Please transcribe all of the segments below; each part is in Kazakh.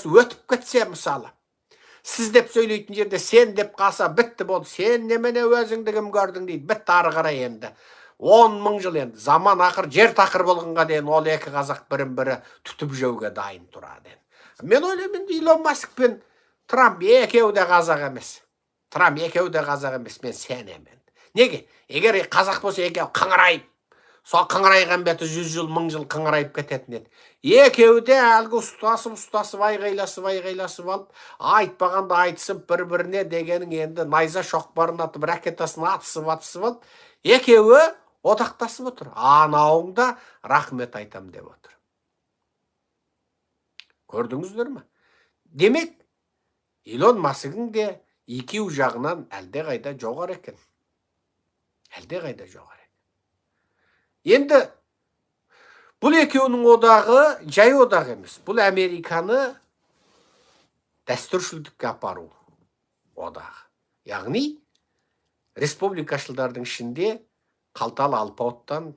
өтіп кетсе мысалы, сіз деп сөйлейтін жерде сен деп қалса бітті болды. Сен немене өзіңді кім көрдің дейді. Бітті, ары қарай енді 10 мың жыл енді заман ақыр жер тақыр болғанға дейін ол екі қазақ бірін бірі түтіп жеуге дайын тұрады. Мен ойлаймын, Илон Маск пен Трамп екеуі де қазақ емес. Трамп екеуі де қазақ емес, мен сенемін. Неге? Егер қазақ болса екеуі қыңырайып, сол қыңырайған беті 100 жыл, 1000 жыл қыңырайып кететін еді. Екеуі де әлгі ұстасып, айғайласып алып, айтпағанды айтысып, бір-біріне дегенің енді найза шоқпарын атып, ракетасын атысып алып, екеуі одақтасып отыр. Анауың да рахмет айтам деп отыр. Көрдіңіздер ме? Демек, Илон Масктың де IQ жағынан әлде қайда жоғары екен. Әлде қайда жоғары. Енді бұл екеуінің одағы жай одағы емес. Бұл Американы дәстүршілдікке апару одағы. Яғни, республикашылдардың ішінде қалталы алпауыттан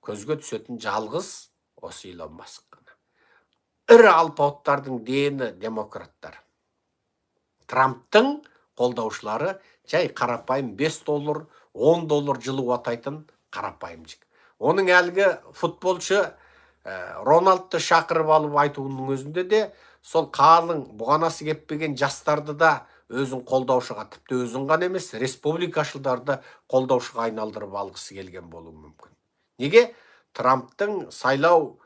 көзге түсетін жалғыз осы Илон Маск. Ірі алпауыттардың дені демократтар. Трамптың қолдаушылары жай қарапайым $5, $10 жылу атайтын қарапайым жік. Оның әлгі футболшы Рональдты шақырып алып айтуының өзінде де сол қалың бұғанасы кеппеген жастарды да өзін қолдаушыға, тіпті өзін ғана емес, республикашылдарды қолдаушыға айналдырып алғысы келген болуы мүмкін. Неге? Трамптың сайлау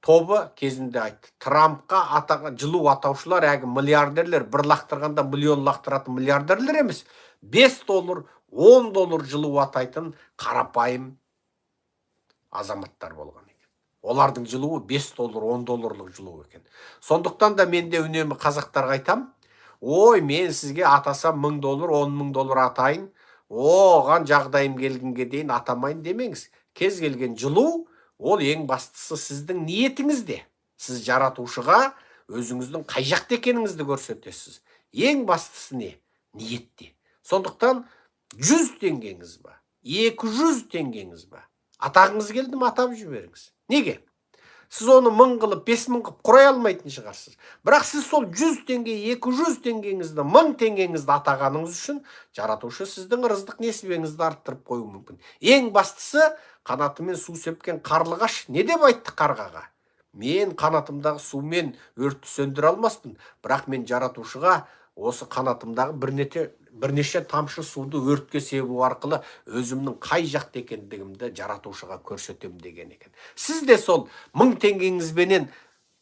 тобы кезінде айтты. Трампқа атаған жылу атаушылар әгі миллиардерлер, бір лақтырғанда миллион лақтыратын миллиардерлер емес, $5, $10 жылу атайтын қарапайым азаматтар болған екен. Олардың жылуы $5, $10 жылу екен. Сондықтан да мен де үнемі қазақтарға айтам, ой, мен сізге атасам $1000, $10,000 атайын, оған жағдайым келгенге дейін атамайын демеңіз. Кез келген жылу, ол ең бастысы сіздің ниетіңізде. Сіз жаратушыға өзіңіздің қай жақта екеніңізді көрсетесіз. Ең бастысы не? Ниетте. Сондықтан 100 теңгеңіз ба, 200 теңгеңіз ба, атағыңыз келді ме атап жіберіңіз. Неге? Сіз оны 1000 қылып, 5000 қылып құрай алмайтын шығарсыз. Бірақ сіз сол 100 теңге, 200 теңгеңізді, 1000 теңгеңізді атағаныңыз үшін жаратушы сіздің ырыздық несібеңізді арттырып қою мүмкін. Ең бастысы, қанатымен су сепкен қарлығаш не деп айтты қарға? Мен қанатымдағы сумен өртті сөндіре алмаспын, бірақ мен жаратушыға осы қанатымдағы бірнеше тамшы суды өртке себу арқылы өзімнің қай жақта екендігімді жаратушыға көрсетем деген екен. Сіз де сол 1000 теңгеңізбенен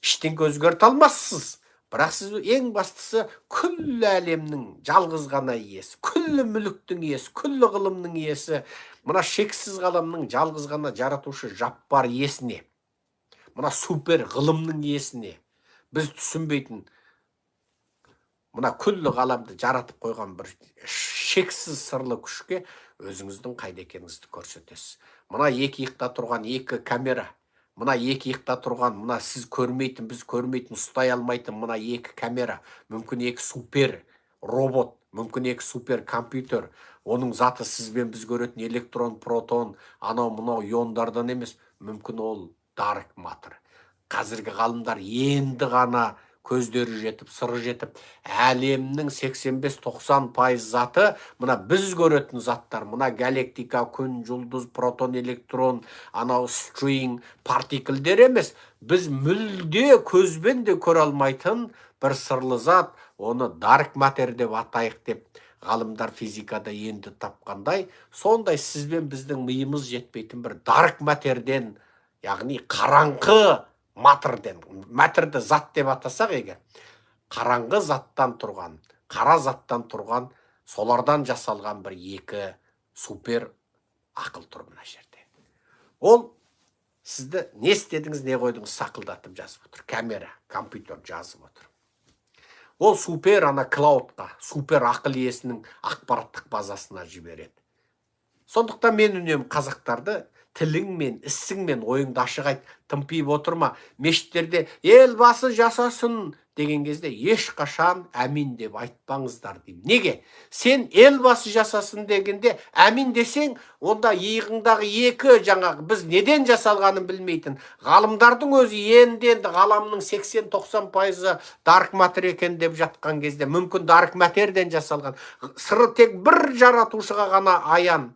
ештеңе өзгерте алмассыз. Бірақ сіз ең бастысы күллі әлемнің жалғыз ғана иесі, күллі мүліктің иесі, күллі ғылымның иесі, мына шексіз ғаламның жалғыз ғана жаратушы жаппар иесіне, мына супер ғылымның иесіне, біз түсінбейтін мына күллі ғаламды жаратып қойған бір шексіз сырлы күшке өзіңіздің қайда екеніңізді көрсетесіз. Мына екі иықта тұрған екі камера, мына екі иықта тұрған, мына сіз көрмейтін, біз көрмейтін, ұстай алмайтын мына екі камера, мүмкін екі супер робот, мүмкін екі супер компьютер, оның заты сізбен біз көретін электрон, протон, анау-мынау иондардан емес, мүмкін ол дарк матер. Қазіргі ғалымдар енді ғана көздері жетіп, сыры жетіп, әлемнің 85-90% заты мына біз көретін заттар, мына галактика, күн, жұлдыз, протон, электрон, анау стринг, партиклдер емес, біз мүлде көзбен де көре алмайтын бір сырлы зат, оны дарк матер деп атайық деп ғалымдар физикада енді тапқандай, сондай сізбен біздің миымыз жетпейтін бір дарк матерден, яғни қараңғы матерді зат деп атасақ егер, қараңғы заттан тұрған, қара заттан тұрған, солардан жасалған бір екі супер ақыл тұр мына жерде. Ол сізді не істедіңіз, не қойдыңыз сақылдатып жазып отыр. Камера, компьютер жазып отыр. Ол супер ана клаудқа, супер ақыл иесінің ақпараттық базасына жібереді. Сондықтан мен үнемі қазақтарды тіліңмен, ісіңмен ойыңды ашық айт, тымпиып отырма. Мешіттерде елбасы жасасын деген кезде ешқашан әмин деп айтпаңыздар деймін. Неге? Сен елбасы жасасын дегенде әмин десең, онда иығыңдағы екі жаңағы біз неден жасалғанын білмейтін ғалымдардың өзі енді ғаламның 80-90% дарк матер екен деп жатқан кезде мүмкін дарк матерден жасалған. Сыры тек бір жаратушыға ғана аян.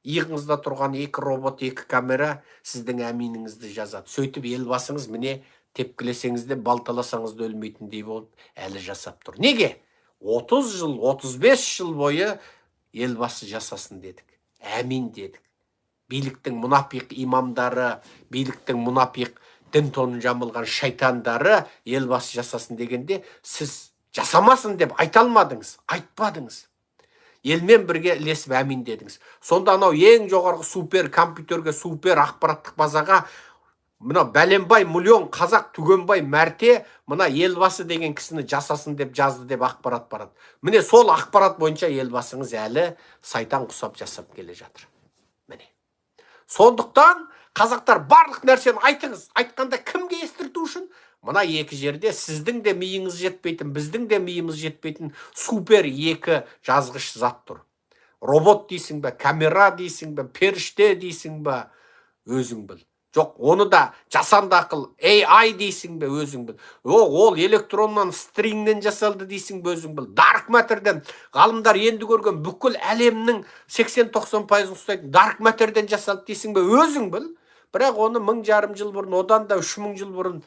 Иығыңызда тұрған екі робот, екі камера сіздің әминіңізді жазады. Сөйтіп елбасыңыз міне тепкілесеңіз де балталасаңыз да өлмейтіндей болып әлі жасап тұр. Неге? 30 жыл, 35 жыл бойы елбасы жасасын дедік. Әмин дедік. Биліктің мұнафиқ имамдары, биліктің мұнафиқ дін тонын жамылған шайтандары елбасы жасасын дегенде сіз жасамасын деп айта алмадыңыз, айтпадыңыз. Елмен бірге ілесіп әмин дедіңіз. Сонда анау ең жоғарғы супер компьютерге, супер ақпараттық базаға мына бәленбай миллион қазақ түгенбай мәрте мына елбасы деген кісіні жасасын деп жазды деп ақпарат барады. Міне сол ақпарат бойынша елбасыңыз әлі сайтан құсап жасап келе жатыр. Міне. Сондықтан қазақтар барлық нәрсені айтыңыз. Айтқанда кімге естірту үшін? Мына екі жерде сіздің де миыңыз жетпейтін, біздің де миымыз жетпейтін супер екі жазғыш зат тұр. Робот дейсің бе, камера дейсің бе, періште дейсің бе, өзің біл. Жоқ, оны да жасанды ақыл, AI дейсің бе, өзің біл. Ол электроннан, стрингнен жасалды дейсің бе, өзің біл. Дарк матерден, ғалымдар енді көрген бүкіл әлемнің 80-90% ұстайтын дарк матерден жасалды дейсің бе, өзің біл. Бірақ оны 1000 жыл бұрын, одан да 3000 жыл бұрын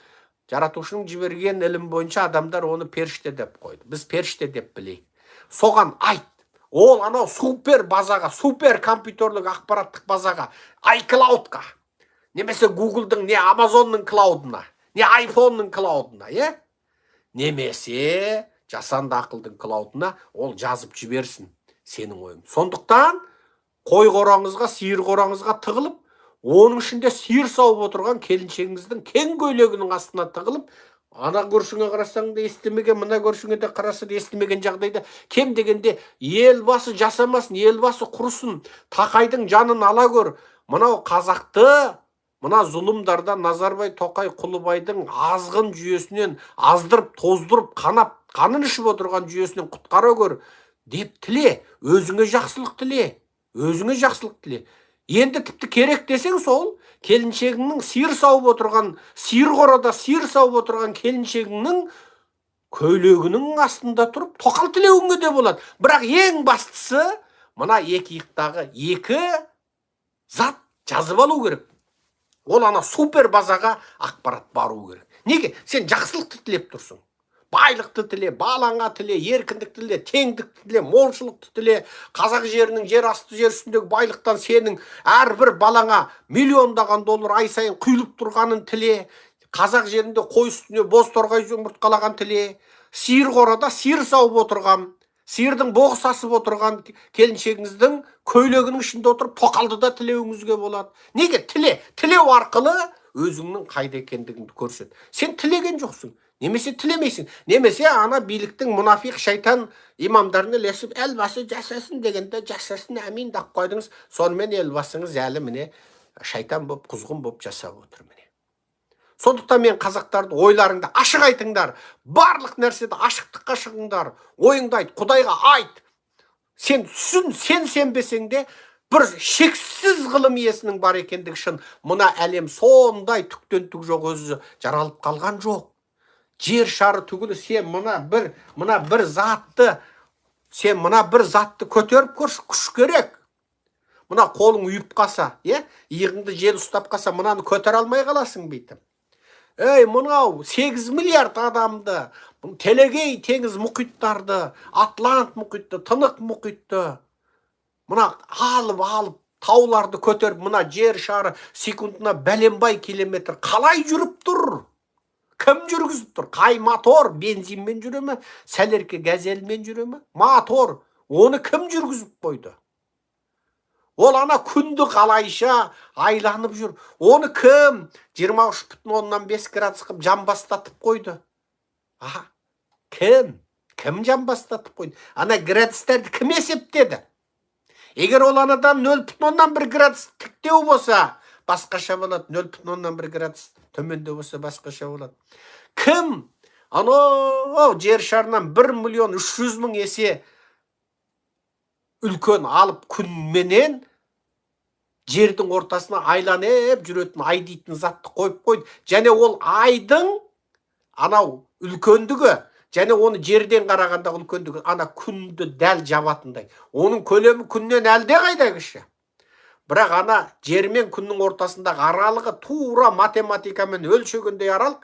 жаратушының жіберген ілім бойынша адамдар оны періште деп қойды. Біз періште деп білейік. Соған айт. Ол анау супер базаға, супер компьютерлік ақпараттық базаға, iCloud-қа, немесе Google-дың, не Amazon-ның клаудына, не iPhone-ның клаудына, немесе жасанды ақылдың клаудына ол жазып жіберсін сенің ойың. Сондықтан қой қораңызға, сиыр қораңызға тығылып, оның ішінде сиыр сауып отырған келіншегіңіздің кен көйлегінің астына тығылып, ана көршіңе қарасаң да естімеген, мына көршіңе де қараса да естімеген жағдайда кем дегенде елбасы жасамасын, елбасы құрысын, Тақайдың жанын ала көр. Мынау қазақты мына зұлымдардан Назарбай, Тоқай, Құлыбайдың азғын жүйесінен аздырып, тоздырып, қанап, қанын ішіп отырған жүйесінен құтқара көр деп тіле, өзіңе жақсылық тіле, өзіңе жақсылық тіле. Енді тіпті керек десең сол, келіншегіңнің сиыр сауып отырған, сиыр қорада сиыр сауып отырған келіншегіңнің көйлегінің астында тұрып, тоқал тілеуіңе де болады. Бірақ ең бастысы, мына екі иықтағы екі зат жазып алу керек. Ол ана супер базаға ақпарат бару керек. Неге? Сен жақсылықты тілеп тұрсың. Байлықты тіле, балаңа тіле, еркіндік тіле, теңдікті тіле, молшылықты тіле, қазақ жерінің жер асты жер үстіндегі байлықтан сенің әрбір балаңа миллиондаған доллар ай сайын құйылып тұрғанын тіле, қазақ жерінде қой үстіне боз торғай жұмыртқалаған тіле, сиыр қорада сиыр сауып отырған, сиырдың боғы сасып отырған келіншегіңіздің көйлегінің ішінде отырып тоқалды да тілеуіңізге болады. Неге? Тілеу арқылы өзіңнің қайда екендігіңді көрсет. Сен тілеген жоқсың. Немесе тілемейсің. Немесе ана биліктің мұнафиқ шайтан имамдарына ілесіп, елбасы жасасын дегенде жасасын әмин деп қойдыңыз. Сонымен елбасыңыз әлі міне шайтан боп, құзғын боп жасап отыр міне. Сондықтан мен қазақтарды ойларыңды ашық айтыңдар. Барлық нәрседе ашықтыққа шығыңдар. Ойыңды айт, Құдайға айт. Сен түсін, сен сенбесең де бір шексіз ғылым иесінің бар екендігі шын. Мына әлем сондай түктен түк жоқ, өзі жаралып қалған жоқ. Жер шары түгілі сен мына бір затты көтеріп көрші, күш керек. Мына қолың үйіп қаса, иығыңды жел ұстап қаса, мынаны көтер алмай қаласың бейтім. Мынау 8 миллиард адамды, Телегей теңіз мұхиттарды, Атлант мұхитты, Тынық мұхитты, мына алып, тауларды көтеріп, мына жер шары секундына бәленбай километр қалай жүріп тұр? Кім жүргізіп тұр? Қай мотор? Бензинмен жүре ме? Сәлерке газельмен жүре ме? Мотор. Оны кім жүргізіп қойды? Ол ана күнді қалайша айланып жүр. Оны кім 23,5 градус қып жамбастатып қойды? Кім жамбастатып қойды? Ана градустарды кім есептеді? Егер ол анадан 0,1 градус тіктеу болса, басқаша болады, 0,1 градус төменде болса басқаша болады. Кім анау жер шарынан 1.300.000 есе үлкен алып күнменен жердің ортасына айланып жүретін ай дейтін затты қойып қойды. Және ол айдың анау үлкендігі, және оны жерден қарағанда үлкендігі ана күнді дәл жабатындай. Оның көлемі күннен әлде қайда кіші. Бірақ ана жер мен күннің ортасындағы аралығы тура математикамен өлшегендей аралық.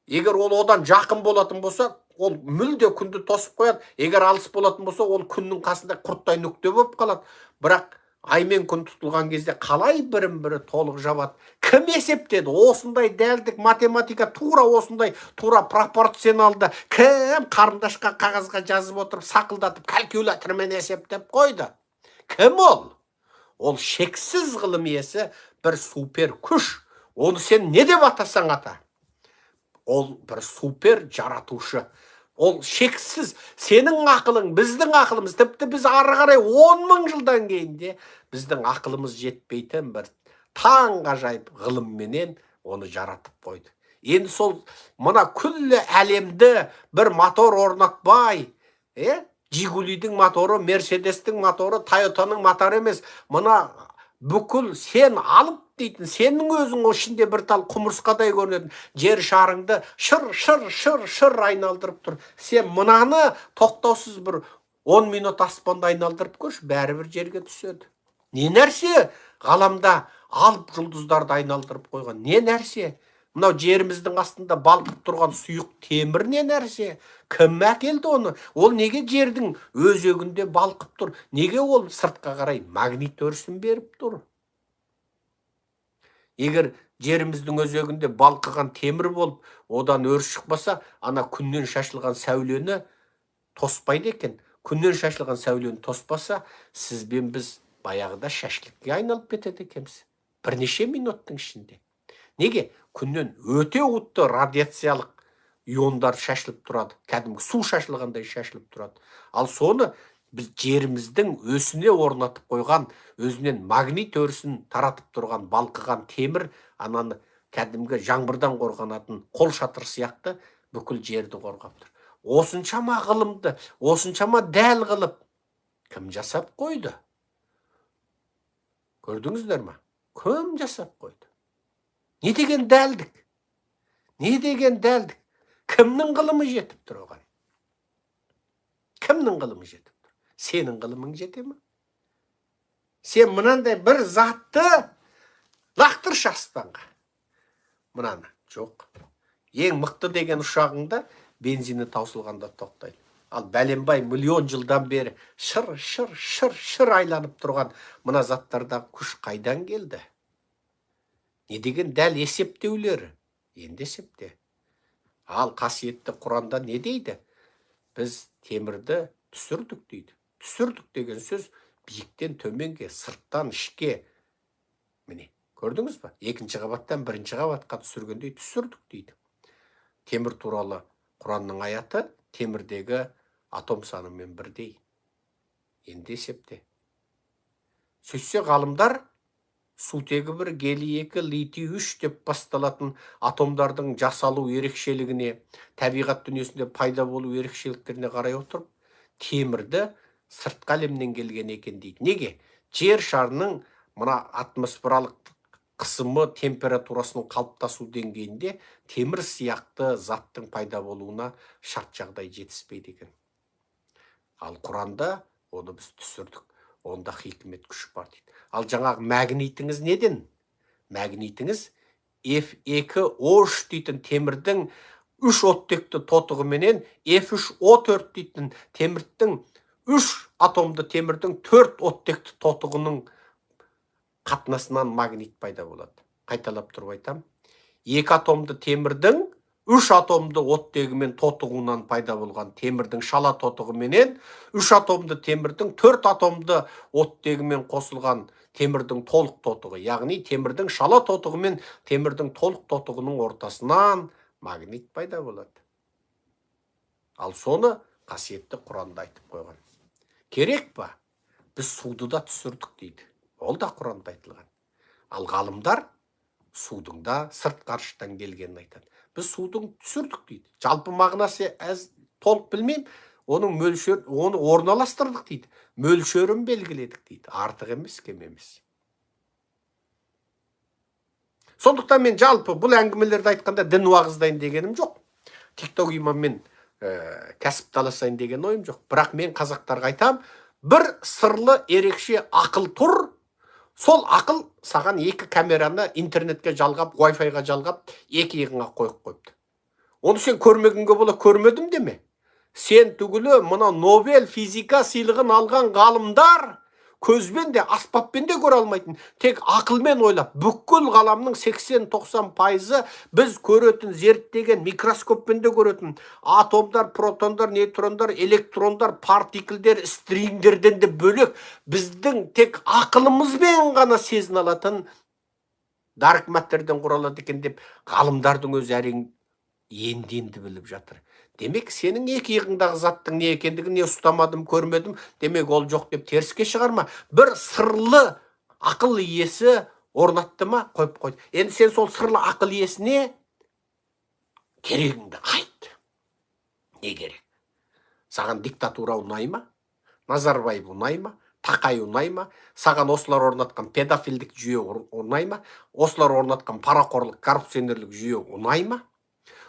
Егер ол одан жақын болатын болса, ол мүлде күнді тосып қояды. Егер алыс болатын болса, ол күннің қасында құрттай нүкте болып қалады. Бірақ ай мен күн тұтылған кезде қалай бірін-бірі толық жабады? Кім есептеді? Осындай дәлдік математика тура осындай, тура пропорционалды. Кім қарындашқа қағазға жазып отырып, сақылдатып, калькулятормен есептеп қойды? Кім ол? Ол шексіз ғылым иесі бір супер күш. Оны сен не деп атасаң ата? Ол бір супер жаратушы. Ол шексіз. Сенің ақылың, біздің ақылымыз, тіпті біз ары қарай 10.000 жылдан кейінде біздің ақылымыз жетпейтін бір таңғажайып ғылымменен оны жаратып қойды. Енді сол мына күллі әлемді бір мотор орнатпай, Жигулидің моторы, Мерседестің моторы, Тойотаның моторы емес, мына бүкіл сен алып дейтін, сенің өзің ішінде бір тал құмырсқадай көрінетін жер шарыңды шыр айналдырып тұр. Сен мынаны тоқтаусыз бір 10 минут аспанда айналдырып көрші, бәрібір жерге түседі. Не нәрсе ғаламда алып жұлдыздарды айналдырып қойған? Не нәрсе? Мынау жеріміздің астында балқып тұрған сұйық темір не нәрсе? Кім әкелді оны? Ол неге жердің өзегінде балқып тұр? Неге ол сыртқа қарай магнит өрісін беріп тұр? Егер жеріміздің өзегінде балқыған темір болып, одан өріс шықпаса, ана күннен шашылған сәулені тоспайды екен. Күннен шашылған сәулені тоспаса, сіз бен біз баяғыда шашлыкке айналып кетеді екенбіз. Бірнеше минуттың ішінде. Неге? Күннен өте уытты радиациялық иондар шашылып тұрады. Кәдімгі су шашылғандай шашылып тұрады. Ал соны біз жеріміздің өсіне орнатып қойған, өзінен магнит өрісін таратып тұрған балқыған темір, ананы кәдімгі жаңбырдан қорғанатын қол шатыр сияқты бүкіл жерді қорғап тұр. Осыншама ғылымды, осыншама дәл қылып кім жасап қойды? Көрдіңіздер ма? Кім жасап қойды? Не деген дәлдік? Не деген дәлдік? Кімнің ғылымы жетіп тұр оған? Кімнің ғылымы жетіп тұр? Сенің ғылымың жете ме? Сен мынандай бір затты лақтыршы аспанға. Мынаны жоқ. Ең мықты деген ұшағыңда бензині таусылғанда тоқтайды. Ал бәленбай миллион жылдан бері шыр айланып тұрған мына заттарда күш қайдан келді? Не деген дәл есептеулері? Енді есепте. Ал қасиетті Құранда не дейді? Біз темірді түсірдік дейді. Түсірдік деген сөз биіктен төменге, сырттан ішке. Міне, көрдіңіз ба? Екінші қабаттан бірінші қабатқа түсіргендей түсірдік дейді. Темір туралы Құранның аяты темірдегі атом санымен бірдей. Енді есепте. Сөйтсе ғалымдар сутегі 1, гелий 2, литий 3 деп басталатын атомдардың жасалу ерекшелігіне, табиғат дүниесінде пайда болу ерекшеліктеріне қарай отырып, темірді сыртқы әлемнен келген екен дейді. Неге? Жер шарының мына атмосфералық қысымы, температурасының қалыптасу деңгейінде темір сияқты заттың пайда болуына шарт жағдай жетіспейді екен. Ал Құранда оны біз түсірдік. Онда хикмет күш бар дейді. Ал жаңағы магнитіңіз неден? Магнитіңіз F2O3 дейтін темірдің 3 оттекті тотығыменен F3O4 дейтін темірдің 3 атомды темірдің 4 оттекті тотығының қатынасынан магнит пайда болады. Қайталап тұрып айтам. 2 атомды темірдің 3 атомды оттегімен тотығуынан пайда болған темірдің шала тотығыменен 3 атомды темірдің 4 атомды оттегімен қосылған темірдің толық тотығы. Яғни темірдің шала тотығы мен темірдің толық тотығының ортасынан магнит пайда болады. Ал соны қасиетті Құранда айтып қойған. Керек па? Біз суды да түсірдік дейді. Ол да Құранда айтылған. Ал ғалымдар судың да сырт қарыштан келгенін айтады. Біз судың түсірдік дейді. Жалпы мағынасы толық білмеймін. Оның оны орналастырдық дейді. Мөлшерін белгіледік дейді. Артық емес, кем емес. Сондықтан мен жалпы бұл әңгімелерді айтқанда дін уағыздайын дегенім жоқ. Тикток имаммен кәсіп таласайын деген ойым жоқ. Бірақ мен қазақтарға айтам, бір сырлы ерекше ақыл тұр. Сол ақыл саған 2 камераны интернетке жалғап, Wi-Fi-ға жалғап, 2 иығыңа қойып қойыпты. Оны сен көрмегенге бола, көрмедім деме. Сен түгілі мұна Нобель физика сыйлығын алған ғалымдар көзбен де, аспаппен де көре алмайтын, тек ақылмен ойлап, бүкіл ғаламның 80-90% біз көретін, зерттеген, микроскоппен де көретін атомдар, протондар, нейтрондар, электрондар, партиклдер, стрингдерден де бөлек біздің тек ақылымызбен ғана сезін алатын дарк маттерден құралады екен деп ғалымдардың өзі әрең енді біліп жатыр. Демек, сенің 2 иығыңдағы заттың не екендігін не ұстамадым, көрмедім, демек ол жоқ деп теріске шығарма. Бір сырлы ақыл иесі орнатты ма, қойып қойды. Енді сен сол сырлы ақыл иесіне керегіңді айт. Не керек? Саған диктатура ұнай ма? Назарбаев ұнай ма? Тақай ұнай ма? Саған осылар орнатқан педофилдік жүйе ұнай ма? Осылар орнатқан парақорлық, коррупционерлік жүйе ұнай ма?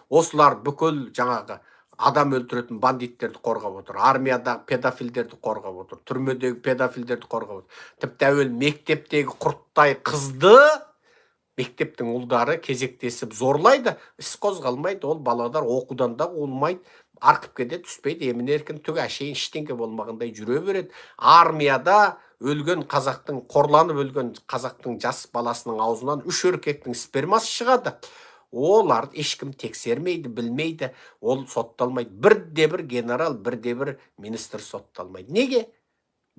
Осылар бүкіл жаңағы адам өлтіретін бандиттерді қорғап отыр, армиядағы педофилдерді қорғап отыр, түрмедегі педофилдерді қорғап отыр. Тіпті әуел мектептегі құрттай қызды мектептің ұлдары кезектесіп зорлайды, іс қозғалмайды, ол баладар оқудан да олмайды, арқыпке де түспейді, емін еркін түгі әшейін ештеңке болмағандай жүре береді. Армияда өлген қазақтың, қорланып өлген қазақтың жас баласының аузынан 3 еркектің спермасы шығады. Оларды ешкім тексермейді, білмейді, ол сотталмайды. Бірде-бір генерал, бірде-бір министр сотталмайды. Неге?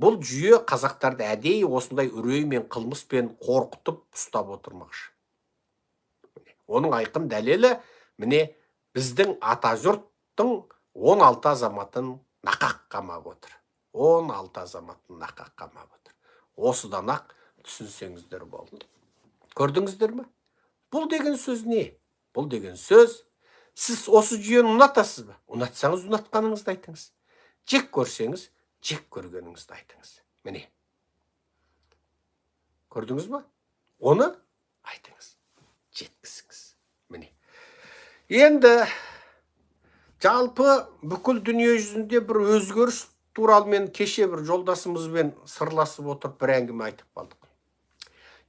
Бұл жүйе қазақтарды әдейі осындай үреймен, қылмыспен қорқытып ұстап отырмақшы. Оның айқын дәлелі, міне біздің атажұрттың 16 азаматын нақақ қамап отыр. 16 азаматын нақақ қамап отыр. Осыдан ақ түсінсеңіздер болды. Көрдіңіздер ме? Бұл деген сөз не? Бұл деген сөз, сіз осы жүйені ұнатасыз ба? Ұнатсаңыз, ұнатқаныңызды айтыңыз. Жек көрсеңіз, жек көргеніңізді айтыңыз. Міне. Көрдіңіз ба? Оны айтыңыз. Жеткізіңіз. Міне. Енді жалпы бүкіл дүние жүзінде бір өзгеріс туралы мен кеше бір жолдасымызбен сырласып отырып бір әңгіме айтып қалдық.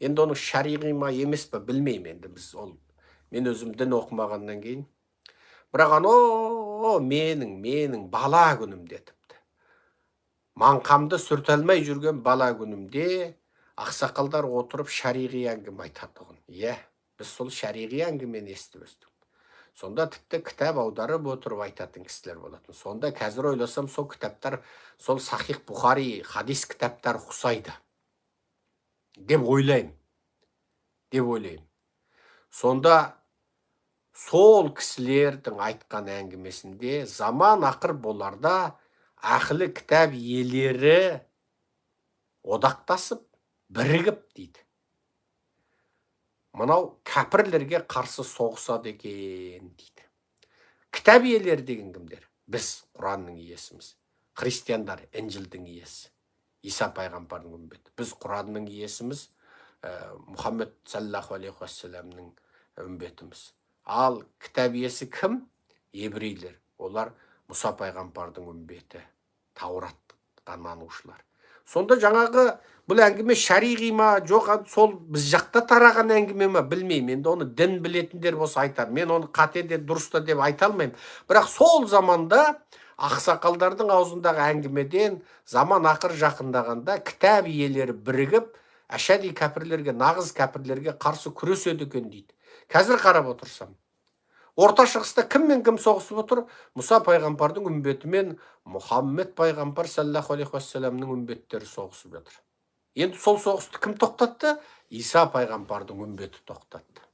Енді оның шариғи ма емес па білмеймін, енді біз ол мен өзім дін оқымағаннан кейін. Бірақ менің бала күнімде тіпті. Маңқамды сүртелмей жүрген бала күнімде ақсақалдар отырып шариғи әңгіме айтатұғын. Біз сол шариғи әңгімені естіп өстік. Сонда тіпті кітап аударып отырып айтатын кісілер болатын. Сонда қазір ойласам, сол кітаптар, сол Сахих Бұхари хадис кітаптар ұқсайды деп ойлаймын. Сонда сол кісілердің айтқан әңгімесінде заман ақыр боларда ақылы кітап иелері одақтасып, бірігіп дейді. Мынау кәпірлерге қарсы соғысады екен дейді. Кітап иелері деген кімдер? Біз Құранның иесіміз. Христиандар Інжілдің иесі. Иса пайғамбардың үмбеті. Біз Құранның иесіміз, Мұхаммед саллаллаху алейхи уассаламның үмбетіміз. Ал кітап иесі кім? Еврейлер. Олар Мұса пайғамбардың үмбеті, Тауратқа нанушылар. Сонда жаңағы бұл әңгіме шариғи ма, жоқ, сол біз жақта тараған әңгіме ма білмеймін. Енді оны дін білетіндер болса айтар. Мен оны қате де дұрыста деп айта алмаймын. Бірақ сол заманда ақсақалдардың аузындағы әңгімеден заман ақыр жақындағанда кітап иелері бірігіп, әшәди кәпірлерге, нағыз кәпірлерге қарсы күреседі екен дейді. Қазір қарап отырсам, Орта Шығыста кіммен кім соғысып отыр? Мұса пайғамбардың үмбетімен Мұхаммед пайғамбар саллаллаху алейхи уассаламның үмбеттері соғысып жатыр. Енді сол соғысты кім тоқтатты? Иса пайғамбардың үмбеті тоқтатты.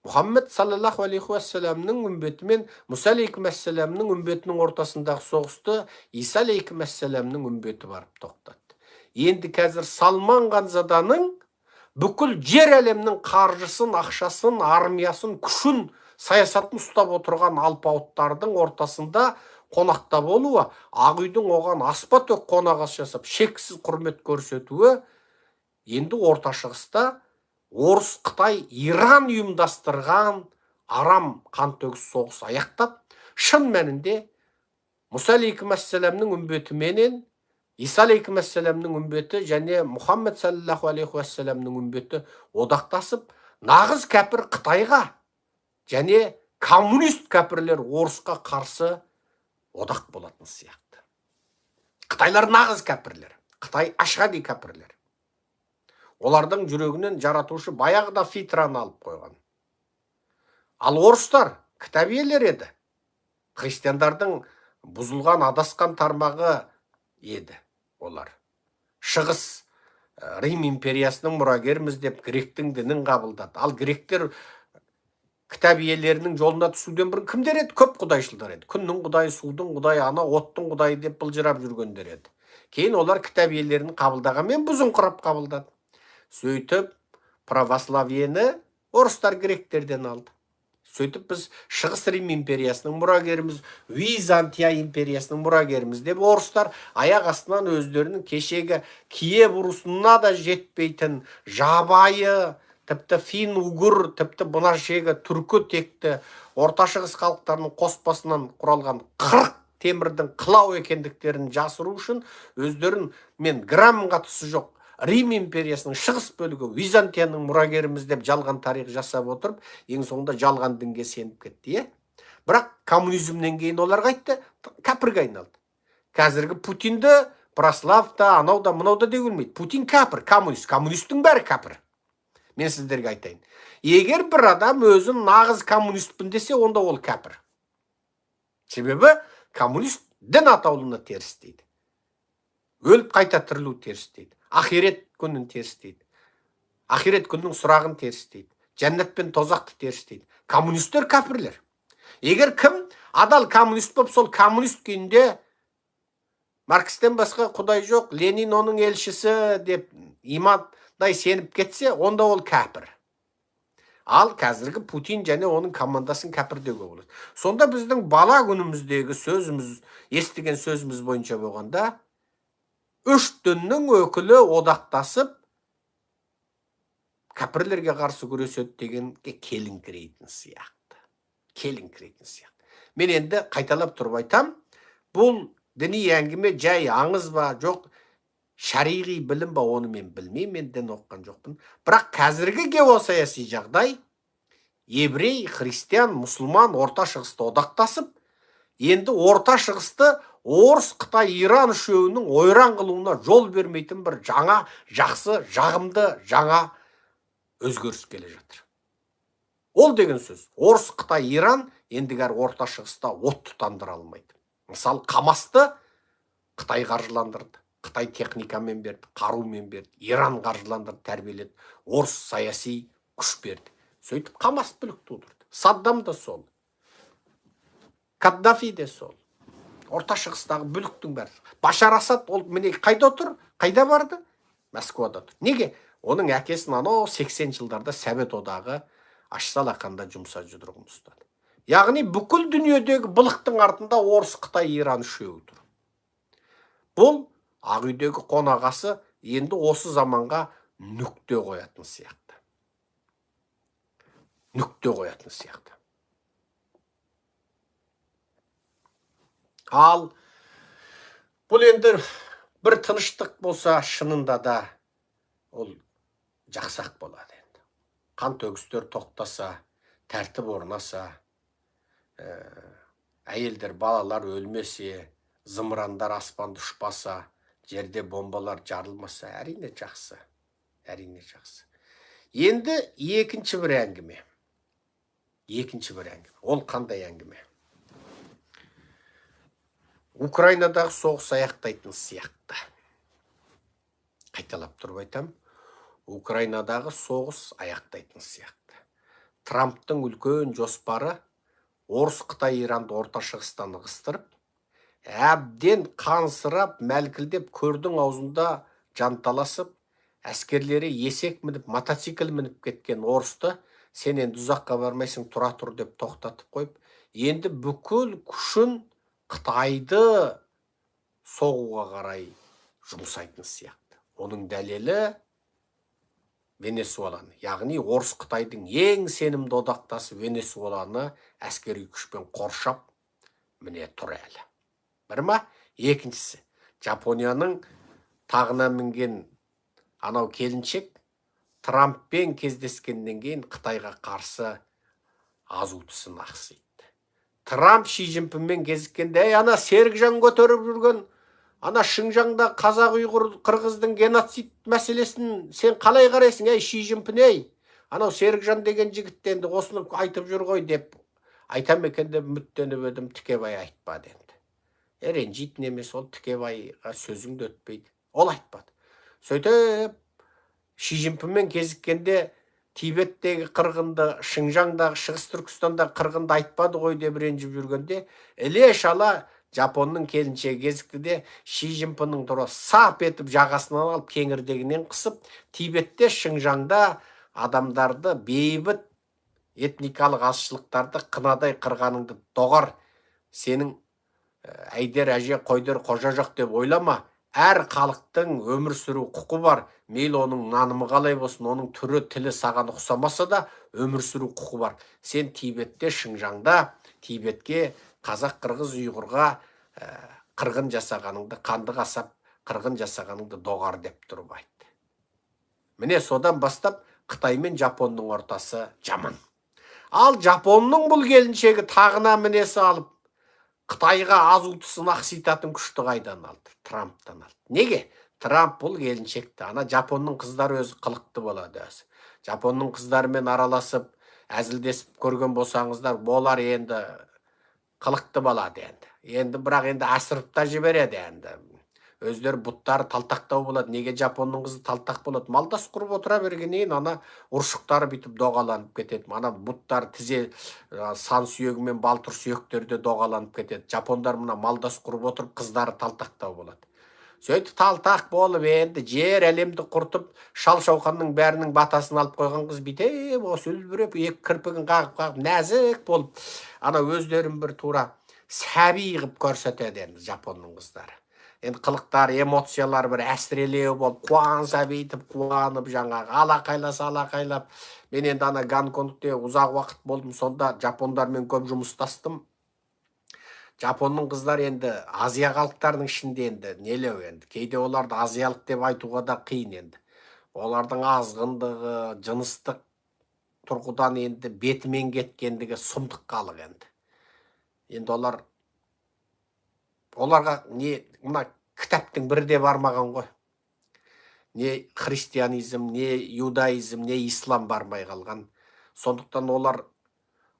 Мұхаммед саллаллаху алейхи уассаламның үмбетімен Мұса алейхиссаламның үмбетінің ортасындағы соғысты Иса алейхиссаламның үмбеті барып тоқтатты. Енді қазір Салман Ғанзаданың бүкіл жер әлемнің қаржысын, ақшасын, армиясын, күшін, саясатын ұстап отырған алпауыттардың ортасында қонақта болуы, Ақ үйдің оған аспа-төк қонағас жасап, шексіз құрмет көрсетуі, енді Орта Шығыста Орыс, Қытай, Иран ұйымдастырған арам қантөгіс соғыс аяқтап, шын мәнінде Мұса алейкумассаламның үмбетіменен Иса алейкумассаламның үмбеті және Мұхаммед саллаллаху алейхи уассаламның үмбеті одақтасып, нағыз кәпір Қытайға және коммунист кәпірлер Орысқа қарсы одақ болатын сияқты. Қытайлар нағыз кәпірлер, Қытай ашғади кәпірлер. Олардың жүрегінен жаратушы баяғыда фитраны алып қойған. Ал орыстар кітабиелер еді. Христиандардың бұзылған, адасқан тармағы еді олар. Шығыс Рим империясының мұрагеріміз деп гректің дінін қабылдады. Ал гректер кітап иелерінің жолына түсуден бұрын кімдер еді? Көп құдайшылдар еді. Күннің құдайы, судың құдайы, ана оттың құдайы деп былжырап жүргендер еді. Кейін олар кітап иелерін қабылдағанмен бұзын құрап қабылдады. Сөйтіп православиені орыстар гректерден алды. Сөйтіп біз Шығыс Рим империясының мұрагеріміз, Византия империясының мұрагеріміз деп орыстар аяқ астынан өздерінің кешегі Киев ұрысына да жетпейтін жабайы, тіпті фин-угур, тіпті бұна шегі түркі текті Орта Шығыс халықтарының қоспасынан құралған 40 темірдің қылау екендіктерін жасыру үшін өздерін мен грамм қатысы жоқ Рим империясының шығыс бөлігі Византияның мұрагеріміз деп жалған тарих жасап отырып, ең соңында жалған дінге сеніп кетті. Бірақ коммунизмнен кейін олар қайтты, кәпірге айналды. Қазіргі Путинді Прославта, анау да, мынау да дегілмейді. Путин кәпір, коммунист. Коммунистің бәрі кәпір. Мен сіздерге айтайын. Егер бір адам өзін нағыз коммунистпін десе, онда ол кәпір. Себебі коммунист дін атаулыны теріс дейді. Өліп қайта тірілу теріс дейді. Ахирет күнін теріс дейді. Ахирет күннің сұрағын теріс дейді. Жәннат пен тозақты теріс дейді. Коммунистер кәпірлер. Егер кім адал коммунист болып, сол коммунист күйінде Маркстен басқа құдай жоқ, Ленин оның елшісі деп имандай сеніп кетсе, онда ол кәпір. Ал қазіргі Путин және оның командасын кәпір деуге болады. Сонда біздің бала күніміздегі сөзіміз, естіген сөзіміз бойынша болғанда, үш діннің өкілі одақтасып кәпірлерге қарсы күреседі дегенге келіңкірейтін сияқты. Мен енді қайталап тұрып айтам, бұл діни әңгіме жай аңыз ба, жоқ шариғи білім ба, оны мен білмеймін, мен дін оқыған жоқпын. Бірақ қазіргі геосаяси жағдай, еврей, христиан, мұсылман Орта Шығысты одақтасып, енді Орта Шығысты Орыс, Қытай, Иран үшеуінің ойран қылуына жол бермейтін бір жаңа, жақсы, жағымды, жаңа өзгеріс келе жатыр. Ол деген сөз, Орыс, Қытай, Иран ендігер Орта Шығыста от тұтандыра алмайды. Мысалы, Қамасты Қытай қаржыландырды, Қытай техникамен берді, қарумен берді, Иран қаржыландырды, тәрбиеледі, Орыс саяси күш берді. Сөйтіп Қамас бүлік тудырды. Саддам да сол, Каддафи де сол. Орта Шығыстағы бүліктің бәрі. Башар Асад, ол міне қайда отыр? Қайда барды? Москвада отыр. Неге? Оның әкесін анау 80 жылдарда Совет одағы Ашсалақанда жұмса жұдырығын ұстады. Яғни бүкіл дүниедегі былықтың артында Орыс, Қытай, Иран үшеуі тұр. Бұл Ақ үйдегі қонағасы енді осы заманға нүкте қоятын сияқты. Ал бұл енді бір тыныштық болса, шынында да ол жақсақ болады енді. Қан төгістер тоқтаса, тәртіп орнаса, әйелдер, балалар өлмесе, зымырандар аспанды ұшпаса, жерде бомбалар жарылмаса, әрине жақсы. Енді екінші бір әңгіме. Ол қандай әңгіме? Украинадағы соғыс аяқтайтын сияқты. Қайталап тұрып айтам, Украинадағы соғыс аяқтайтын сияқты. Трамптың үлкен жоспары Орыс, Қытай, Иранды Орта Шығыстан ығыстырып, әбден қансырап, мәлкілдеп, көрдің аузында жанталасып, әскерлері есек мініп, мотоцикл мініп кеткен орысты сен енді ұзаққа бармайсың, тұра тұр деп тоқтатып қойып, енді бүкіл күшін Қытайды соғуға қарай жұмсайтын сияқты. Оның дәлелі Венесуэланы, яғни орыс Қытайдың ең сенімді одақтасы Венесуэланы әскери күшпен қоршап міне тұр әлі. Бір ма? Екіншісі, Жапонияның тағына мінген анау келіншек Трамппен кездескеннен кейін Қытайға қарсы азу тісін ақсиды. Трамп Ши Цзиньпинмен кездескенде, ана Серікжан көтеріп жүрген, ана Шыңжаңда қазақ ұйғыр қырғыздың геноцид мәселесін сен қалай қарайсың, Ши Цзиньпин, анау Серікжан деген жігітті енді осыны айтып жүр ғой деп айтам екен деп үміттеніп едім, Тікебай айтпады енді. Ренжитін емес, ол Тікебайға сөзіңді өтпейді. Ол айтпады. Сөйтіп Ши Цзиньпинмен кезіккенде Тибеттегі қырғынды, Шыңжаңдағы, Шығыс Түркістандағы қырғынды айтпады ғой деп ренжіп жүргенде, іле-шала Жапонның келіншегі кезікті де Ши Цзиньпиннің тура сап етіп жағасынан алып кеңірдегінен қысып, Тибетте, Шыңжаңда адамдарды бейбіт этникалық азшылықтарды қынадай қырғаныңды доғар, сенің әйдер әже қойдыр қожа жоқ деп ойлама. Әр халықтың өмір сүру құқы бар. Мейлі оның нанымы қалай болсын, оның түрі, тілі саған ұқсамаса да өмір сүру құқы бар. Сен Тибетте, Шыңжаңда, Тибетке, қазақ, қырғыз, ұйғырға қырғын жасағаныңды, қанды қасап қырғын жасағаныңды доғар деп тұрып айтты. Міне содан бастап Қытай мен Жапонның ортасы жаман. Ал Жапонның бұл келіншегі тағына мінесі алып, Қытайға азу тісін ақситатын күшті қайдан алды? Трамптан алды. Неге? Трамп бұл келіншекті. Ана Жапонның қыздары өзі қылықты болады өзі. Жапонның қыздарымен араласып, әзілдесіп көрген болсаңыздар, болар енді қылықты болады енді. Енді бірақ енді асырып та жібереді енді. Өздері бұттары талтақтау болады. Неге Жапонның қызы талтақ болады? Малдас құрып отыра бергеннен ана ұршықтары бүйтіп доғаланып кетеді. Ана бұттар тізе сан сүйегімен балтыр сүйектерде доғаланып кетеді. Жапондар мына малдас құрып отырып қыздары талтақтау болады. Сөйтіп талтақ болып енді жер әлемді құртып, шал шауқанның бәрінің батасын алып қойған қыз бүйтіп осы үлбіреп, екі кірпігін қағып нәзік болып, ана өздерін бір тура сәби қылып көрсетеді енді Жапонның қыздары. Енді қылықтар, эмоциялар бір әсірелеу болып, қуанса бүйтіп қуанып, жаңағы алақайлап. Мен енді ана Гонконгте ұзақ уақыт болдым, сонда жапондармен көп жұмыстастым. Жапонның қыздар енді Азия халықтарының ішінде енді нелеу енді. Кейде оларды азиялық деп айтуға да қиын енді. Олардың азғындығы, жыныстық тұрғыдан енді бетімен кеткендігі сұмдық халық енді. Енді оларға не мына кітаптың бірде бармаған ғой. Не христианизм, не иудаизм, не ислам бармай қалған. Сондықтан олар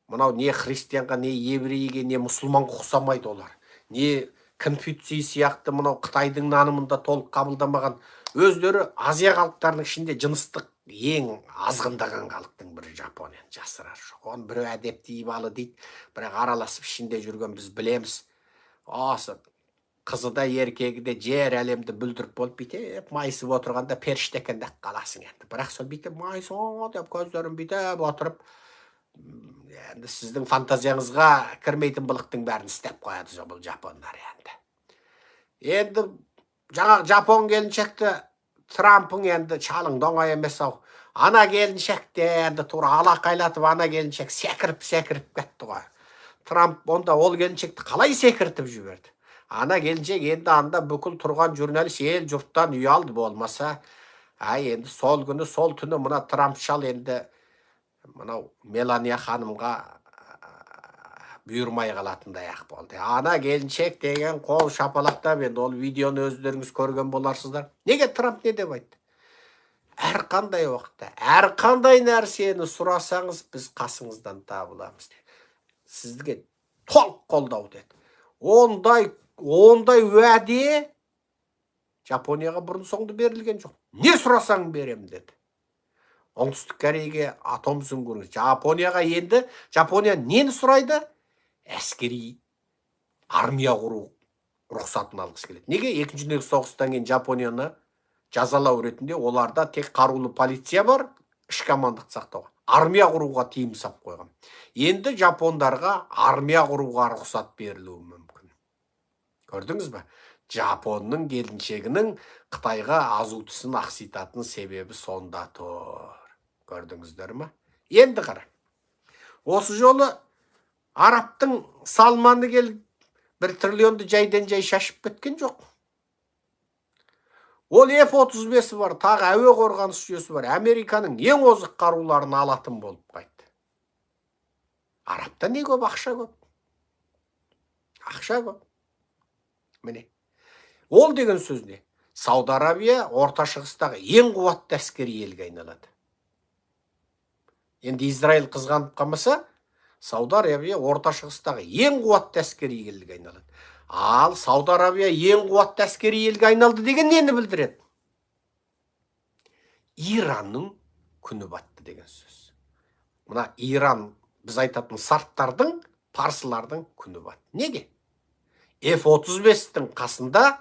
мынау не христианға, не еврейге, не мұсылманға ұқсамайды олар. Не Конфуций сияқты мынау Қытайдың нанымында толық қабылдамаған. Өздері Азия халықтарының ішінде жыныстық ең азғындаған халықтың бірі Жапония, жасырар жоқ. Оны біреу әдепті ибалы дейді, бірақ араласып ішінде жүрген біз білеміз. Осы қызы да еркегі де жер әлемді бүлдіріп болып бүйтіп майысып отырғанда періште екен деп қаласың енді. Бірақ сол бүйтіп майысып деп көздерін бүйтіп отырып, енді сіздің фантазияңызға кірмейтін былықтың бәрін істеп қояды бұл жапондар енді. Енді жаңағы жапон келіншекті Трамптың енді шалың доңай емес ау. Ана келіншекте енді тура алақайлатып, ана келіншек секіріп кетті ғой. Трамп онда ол келіншекті қалай секіртіп жіберді? Ана келіншек енді анда бүкіл тұрған журналист ел жұрттан ұялды болмаса, енді сол күні, сол түні мына Трамп шал енді мынау Мелания ханымға бұйырмай қалатындай ақ болды. Ана келіншек деген қол шапалақтап, енді ол видеоны өздеріңіз көрген боларсыздар. Неге Трамп не деп айтты? Әрқандай уақытта, әрқандай нәрсені сұрасаңыз, біз қасыңыздан табыламыз деді. Сізге толық қолдау деді. Ондай уәде Жапонияға бұрын соңды берілген жоқ. Не сұрасаң берем деді. Оңтүстік Кореяге атом сүңгіріңіз. Жапонияға енді, Жапония нені сұрайды? Әскери армия құру рұқсатын алғысы келеді. Неге? Екінші дүниежүзілік соғыстан кейін Жапонияны жазалау ретінде оларда тек қарулы полиция бар, ішкі амандықты сақтауға. Армия құруға тыйым салып қойған. Енді жапондарға армия құруға рұқсат берілуі мүмкін. Көрдіңіз бе? Жапонның келіншегінің Қытайға азутысын ақситатын себебі сонда тұр. Көрдіңіздер ме? Енді қара. Осы жолы Арабтың Салманы келіп 1 триллионды жайдан жай шашып кеткен жоқ. Ол F-35 бар, тағы әуе қорғаныс жүйесі бар. Американың ең озық қаруларын алатын болып қайтты. Арабта не көп? Ақша көп. Ақша көп. Міне. Ол деген сөз не? Сауд Арабия Орта Шығыстағы ең қуатты әскери елге айналады. Енді Израиль қызғанып қалмаса, Сауд Арабия Орта Шығыстағы ең қуатты әскери елге айналады. Ал Сауд Арабия ең қуатты әскери елге айналды деген нені білдіреді? Иранның күні батты деген сөз. Мына Иран, біз айтатын сарттардың, парсылардың күні батты. Неге? F-35-тің қасында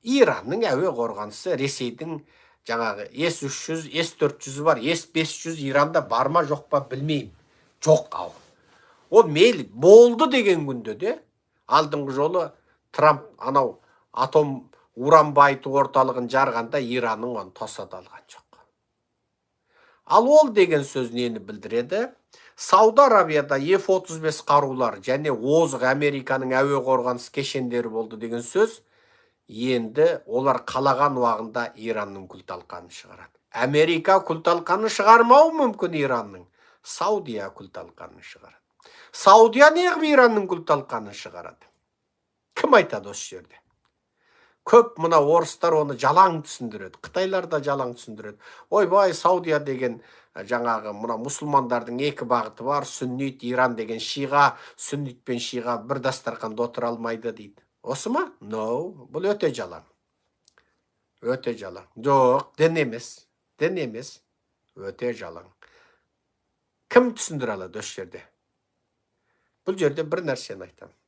Иранның әуе қорғанысы, Ресейдің жаңағы S-300, S-400 бар, S-500 Иранда бар ма жоқ па білмеймін. Жоқ ау. Ол мейлі болды деген күнде де, алдыңғы жолы Трамп анау атом уран байыту орталығын жарғанда Иранның оны тосады алған жоқ. Ал ол деген сөз нені білдіреді? Сауд Арабияда F-35 қарулар және озық Американың әуе қорғаныс кешендері болды деген сөз. Енді олар қалаған уағында Иранның күл-талқанын шығарады. Америка күл-талқанын шығармау мүмкін Иранның. Саудия күл-талқанын шығарады. Саудия неғып Иранның күл-талқанын шығарады? Кім айтады осы жерде? Көп мына орыстар оны жалаң түсіндіреді. Қытайлар да жалаң түсіндіреді. Ойбай, Саудия деген жаңағы мына мұсылмандардың екі бағыты бар. Сүннит, Иран деген шиға, сүннит пен шиға бір дастарханда отыра алмайды дейді. Осы ма? No, бұл өте жалаң. Өте жалаң. Жоқ, дін емес. Дін емес. Өте жалаң. Кім түсіндіре алады осы жерде? Бұл жерде бір нәрсені айтамын.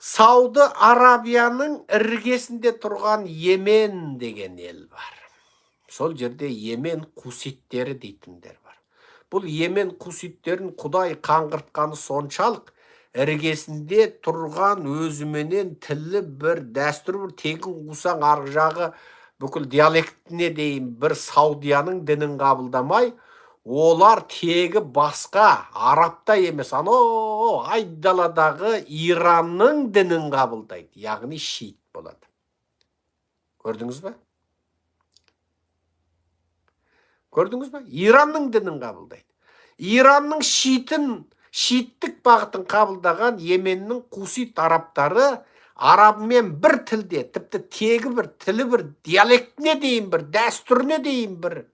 Сауд Арабияның іргесінде тұрған Йемен деген ел бар. Сол жерде Йемен хуситтері дейтіндер бар. Бұл Йемен хуситтерін Құдай қаңғыртқаны соншалық, іргесінде тұрған өзіменен тілі бір, дәстүр бір, тегін қусаң арғы жағы бүкіл диалектіне дейін бір Саудияның дінін қабылдамай, олар тегі басқа, арапта емес, айдаладағы Иранның дінін қабылдайды, яғни шиит болады. Көрдіңіз бе? Көрдіңіз бе? Иранның дінін қабылдайды. Иранның шииттік бағытын қабылдаған Йеменнің хусит арабтары арабымен бір тілде, тіпті тегі бір, тілі бір, диалектіне дейін бір, дәстүріне дейін бір.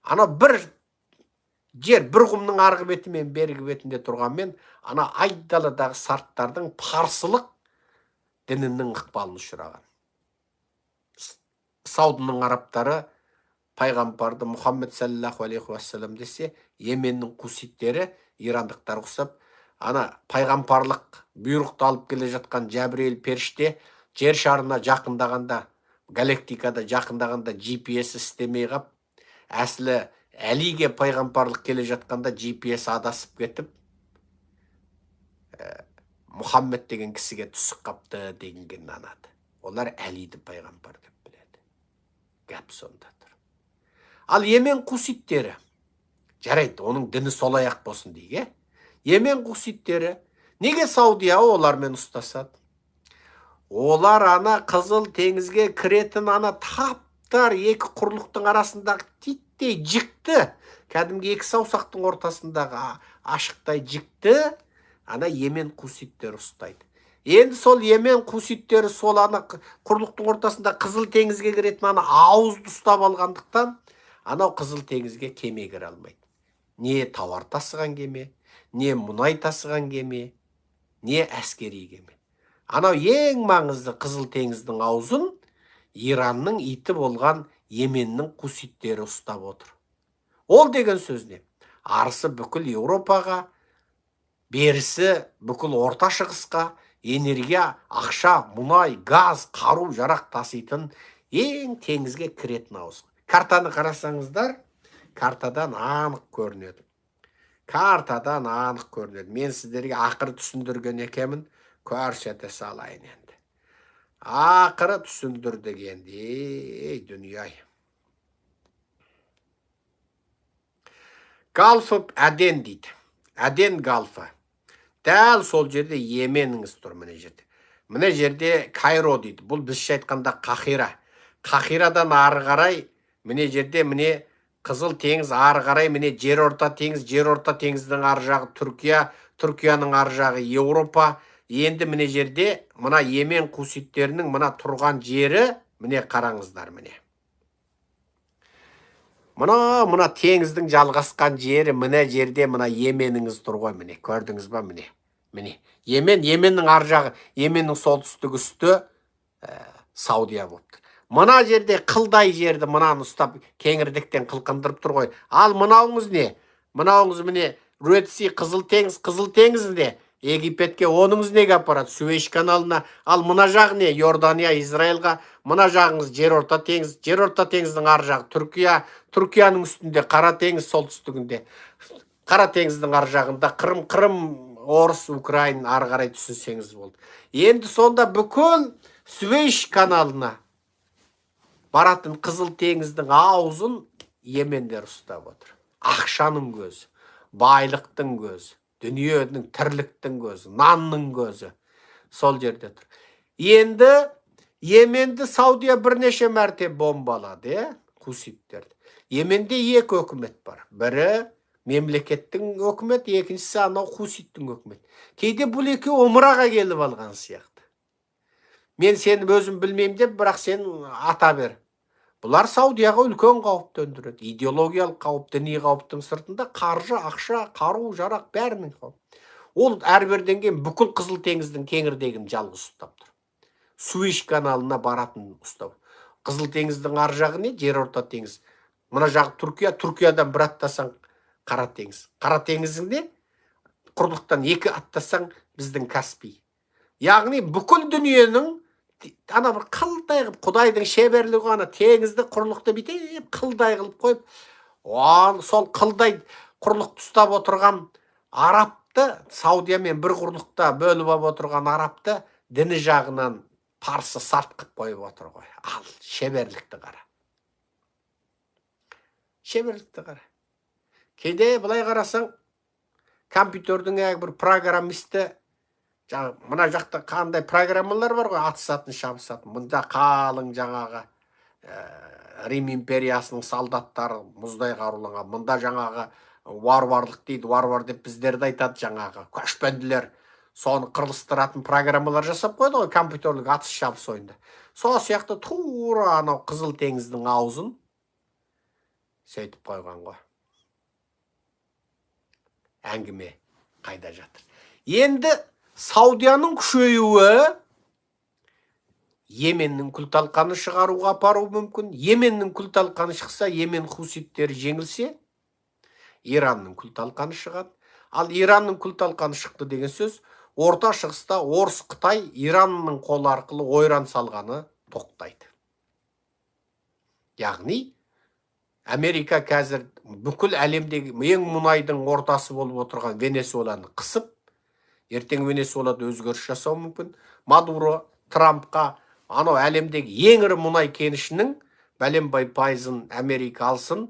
Ана бір жер, бір құмның арғы беті мен бергі бетінде тұрғанмен, ана айдаладағы сарттардың парсылық дінінің ықпалын ұшыраған. Саудының арабтары пайғамбарды Мұхаммед саллаллаху алейхи уассалам десе, Йеменнің хуситтері ирандықтар ұқсап, ана пайғамбарлық бұйрықты алып келе жатқан Жәбірейіл періште жер шарына жақындағанда, галактикада жақындағанда GPS істемей қап, әсілі Әлиге пайғамбарлық келе жатқанда GPS адасып кетіп, Мұхаммед деген кісіге түсік қапты дегенген анады. Олар Әлиді пайғамбар деп біледі. Гәп сонда тұр. Ал Йемен хуситтері, жарайды, оның діні солай ақ болсын дейге. Йемен хуситтері неге Саудия олармен ұстасады? Олар ана Қызыл теңізге кіретін ана таптар екі құрлықтың арасындағы титтей жікті, кәдімгі екі саусақтың ортасындағы ашықтай жікті, ана Йемен хуситтері ұстайды. Енді сол Йемен хуситтері сол ана құрлықтың ортасында Қызыл теңізге кіретін ана ауызды ұстап алғандықтан, анау Қызыл теңізге кеме кіре алмайды. Не тауар тасыған кеме, не мұнай тасыған кеме, не әскери кеме. Анау ең маңызды Қызыл теңіздің аузын Иранның иті болған Йеменнің хуситтері ұстап отыр. Ол деген сөз не? Арысы бүкіл Еуропаға, берісі бүкіл Орта Шығысқа, энергия, ақша, мұнай, газ, қару жарақ таситын ең теңізге кіретін ауыз. Картаны қарасаңыздар, картадан анық көрінеді. Картадан анық көрінеді. Мен сіздерге ақыры түсіндірген екенмін, көрсете салайын енді. Ақыры түсіндірдік енді. Ей, дүние-ай. Галфы әден дейді. Әден галфы. Дәл сол жерде Йеменіңіз тұр міне жерде. Міне жерде Кайро дейді. Бұл біздше айтқанда Қахира. Қахирадан ары қарай міне жерде міне Қызыл теңіз, ары қарай міне Жерорта теңіз, Жерорта теңіздің ары жағы Түркия, Түркияның ары жағы Еуропа. Енді міне жерде мына Йемен хуситтерінің мына тұрған жері міне қараңыздар міне. Мына теңіздің жалғасқан жері міне жерде мына Йеменіңіз тұр ғой міне. Көрдіңіз ба міне. Міне. Йеменнің ары жағы, Йеменнің солтүстік үсті Саудия болыпты. Мына жерде қылдай жерді мынаны ұстап кеңірдектен қылқындырып тұр ғой. Ал мынауыңыз не? Мынауыңыз міне Рөтси Қызыл теңізінде Египетке, оныңыз неге апарады? Суэйш каналына. Ал мына жағы не? Иордания, Израильға. Мына жағыңыз Жерорта теңіз. Жерорта теңіздің ары жағы Түркия. Түркияның үстінде Қара теңіз солтүстігінде. Қара теңіздің ары жағында Қырым, Орыс, Украин ары қарай түсінсеңіз болды. Енді сонда бүкіл Суэйш каналына баратын Қызыл теңіздің аузын Йемендер ұстап отыр. Ақшаның көзі, байлықтың көзі, дүниенің, тірліктің көзі, нанның көзі сол жерде тұр. Енді Йеменді Саудия бірнеше мәрте бомбалады, хуситтерді. Йеменде екі өкімет бар. Бірі мемлекеттің өкіметі, екіншісі анау хуситтің өкіметі. Кейде бұл екі омыраға келіп алған сияқты. Мен сені өзім білмеймін деп, бірақ сен ата бер. Бұлар Саудияға үлкен қауіп төндіреді. Идеологиялық қауіп, діни қауіптің сыртында қаржы, ақша, қару, жарақ бәрінің қауіп. Ол әрбірден кейін бүкіл Қызыл теңіздің кеңірдегін жалғыз ұстап тұр. Суэйш каналына баратын ұстап. Қызыл теңіздің ар жағы не? Жерорта теңіз. Мына жағы Түркия, Түркиядан бір аттасаң Қара теңіз. Қара теңізінде құрлықтан екі аттасаң біздің Каспий. Яғни бүкіл дүниенің ана бір қылдай қылып, Құдайдың шеберлігі ана теңізді құрлықты бітеп қылдай қылып қойып, сол қылдай құрлықты ұстап отырған арапты, Саудиямен бір құрлықта бөліп алып отырған арапты діні жағынан парсы сарт қып қойып отыр ғой. Ал шеберлікті қара. Шеберлікті қара. Кейде былай қарасаң, компьютердің бір программисті, мына жақта қандай программалар бар ғой, атысатын, шабысатын. Мұнда қалың жаңағы Рим империясының солдаттары мұздай қаруланған. Мұнда жаңағы варварлық дейді, варвар деп біздерді айтады жаңағы. Көшпенділер соны қырылыстыратын программалар жасап қойды ғой, компьютерлік атыс шабыс ойында. Сол сияқты тура анау Қызыл теңіздің аузын сөйтіп қойған ғой. Әңгіме қайда жатыр? Енді Саудияның күшеюі Йеменнің күл-талқаны шығаруға апару мүмкін. Йеменнің күл-талқаны шықса, Йемен хуситтері жеңілсе, Иранның күл-талқаны шығады. Ал Иранның күл-талқаны шықты деген сөз, Орта Шығыста Орыс Қытай Иранның қолы арқылы ойран салғаны тоқтайды. Яғни Америка қазір бүкіл әлемдегі ең мұнайдың ортасы болып отырған Венесуэланы қысып, ертең Венесуэлада өзгеріс жасау мүмкін. Мадуро Трампқа анау әлемдегі ең ірі мұнай кенішінің бәленбай пайызын Америка алсын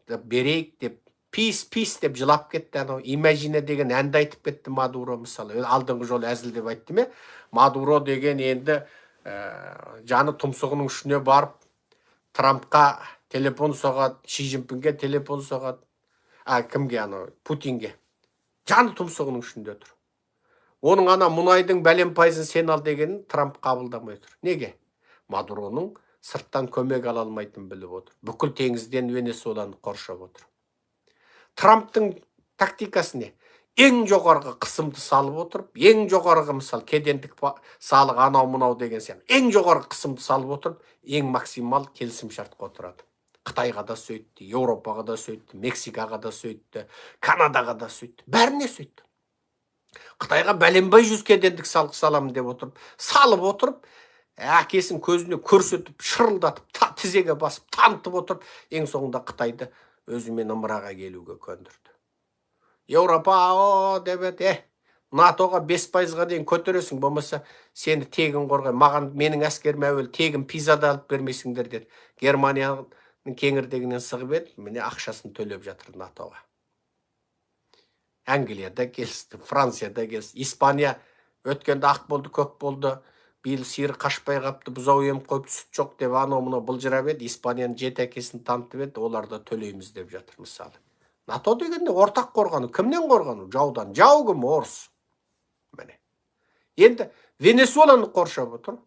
деп берейік деп, пис деп жылап кетті. Анау Imagine деген әнді айтып кетті Мадуро мысалы. Алдыңғы жолы әзіл деп айтты ме? Мадуро деген енді жаны тұмсығының үшіне барып Трампқа телефон соғады, Ши Цзиньпинге телефон соғады. Кімге анау? Путинге. Жаны тұмсығының үшінде тұр. Оның ана мұнайдың бәлен пайызын сен ал дегенін Трамп қабылдамай тұр. Неге? Мадуроның сырттан көмек ала алмайтынын біліп отыр. Бүкіл теңізден Венесуэланы қоршап отыр. Трамптың тактикасы не? Ең жоғарғы қысымды салып отырып, ең жоғарғы мысал кедендік салық анау мұнау деген сияқты. Ең жоғарғы қысымды салып отырып, ең максимал келісім шартқа отырады. Қытайға да сөйтті, Еуропаға да сөйтті, Мексикаға да сөйтті, Канадаға да сөйтті. Бәріне сөйтті. Қытайға бәленбай жүз кедендік салық саламын деп отырып, салып отырып, әкесін көзіне көрсетіп, шырылдатып, тізеге басып, танытып отырып, ең соңында Қытайды өзімен ымыраға келуге көндірді. Еуропа деп еді, НАТОға 5%-ға дейін көтересің, болмаса сені тегін қорғай, маған менің әскеріме әуел тегін пизада алып бермейсіңдер деді. Германияның кеңірдегінен сығып еді, міне ақшасын төлеп жатыр НАТОға. Англияда келісті, Францияда келісті, Испания өткенде ақ болды, көк болды, биыл сиыр қашпай қапты, бұзау еміп қойып сүт жоқ деп анау-мынау былжырап еді, Испанияның жеті әкесін танытып еді, оларды төлейміз деп жатыр мысалы. НАТО дегенде ортақ қорғану, кімнен қорғану? Жаудан. Жау кім? Орыс. Міне. Енді Венесуэланы қоршап отыр.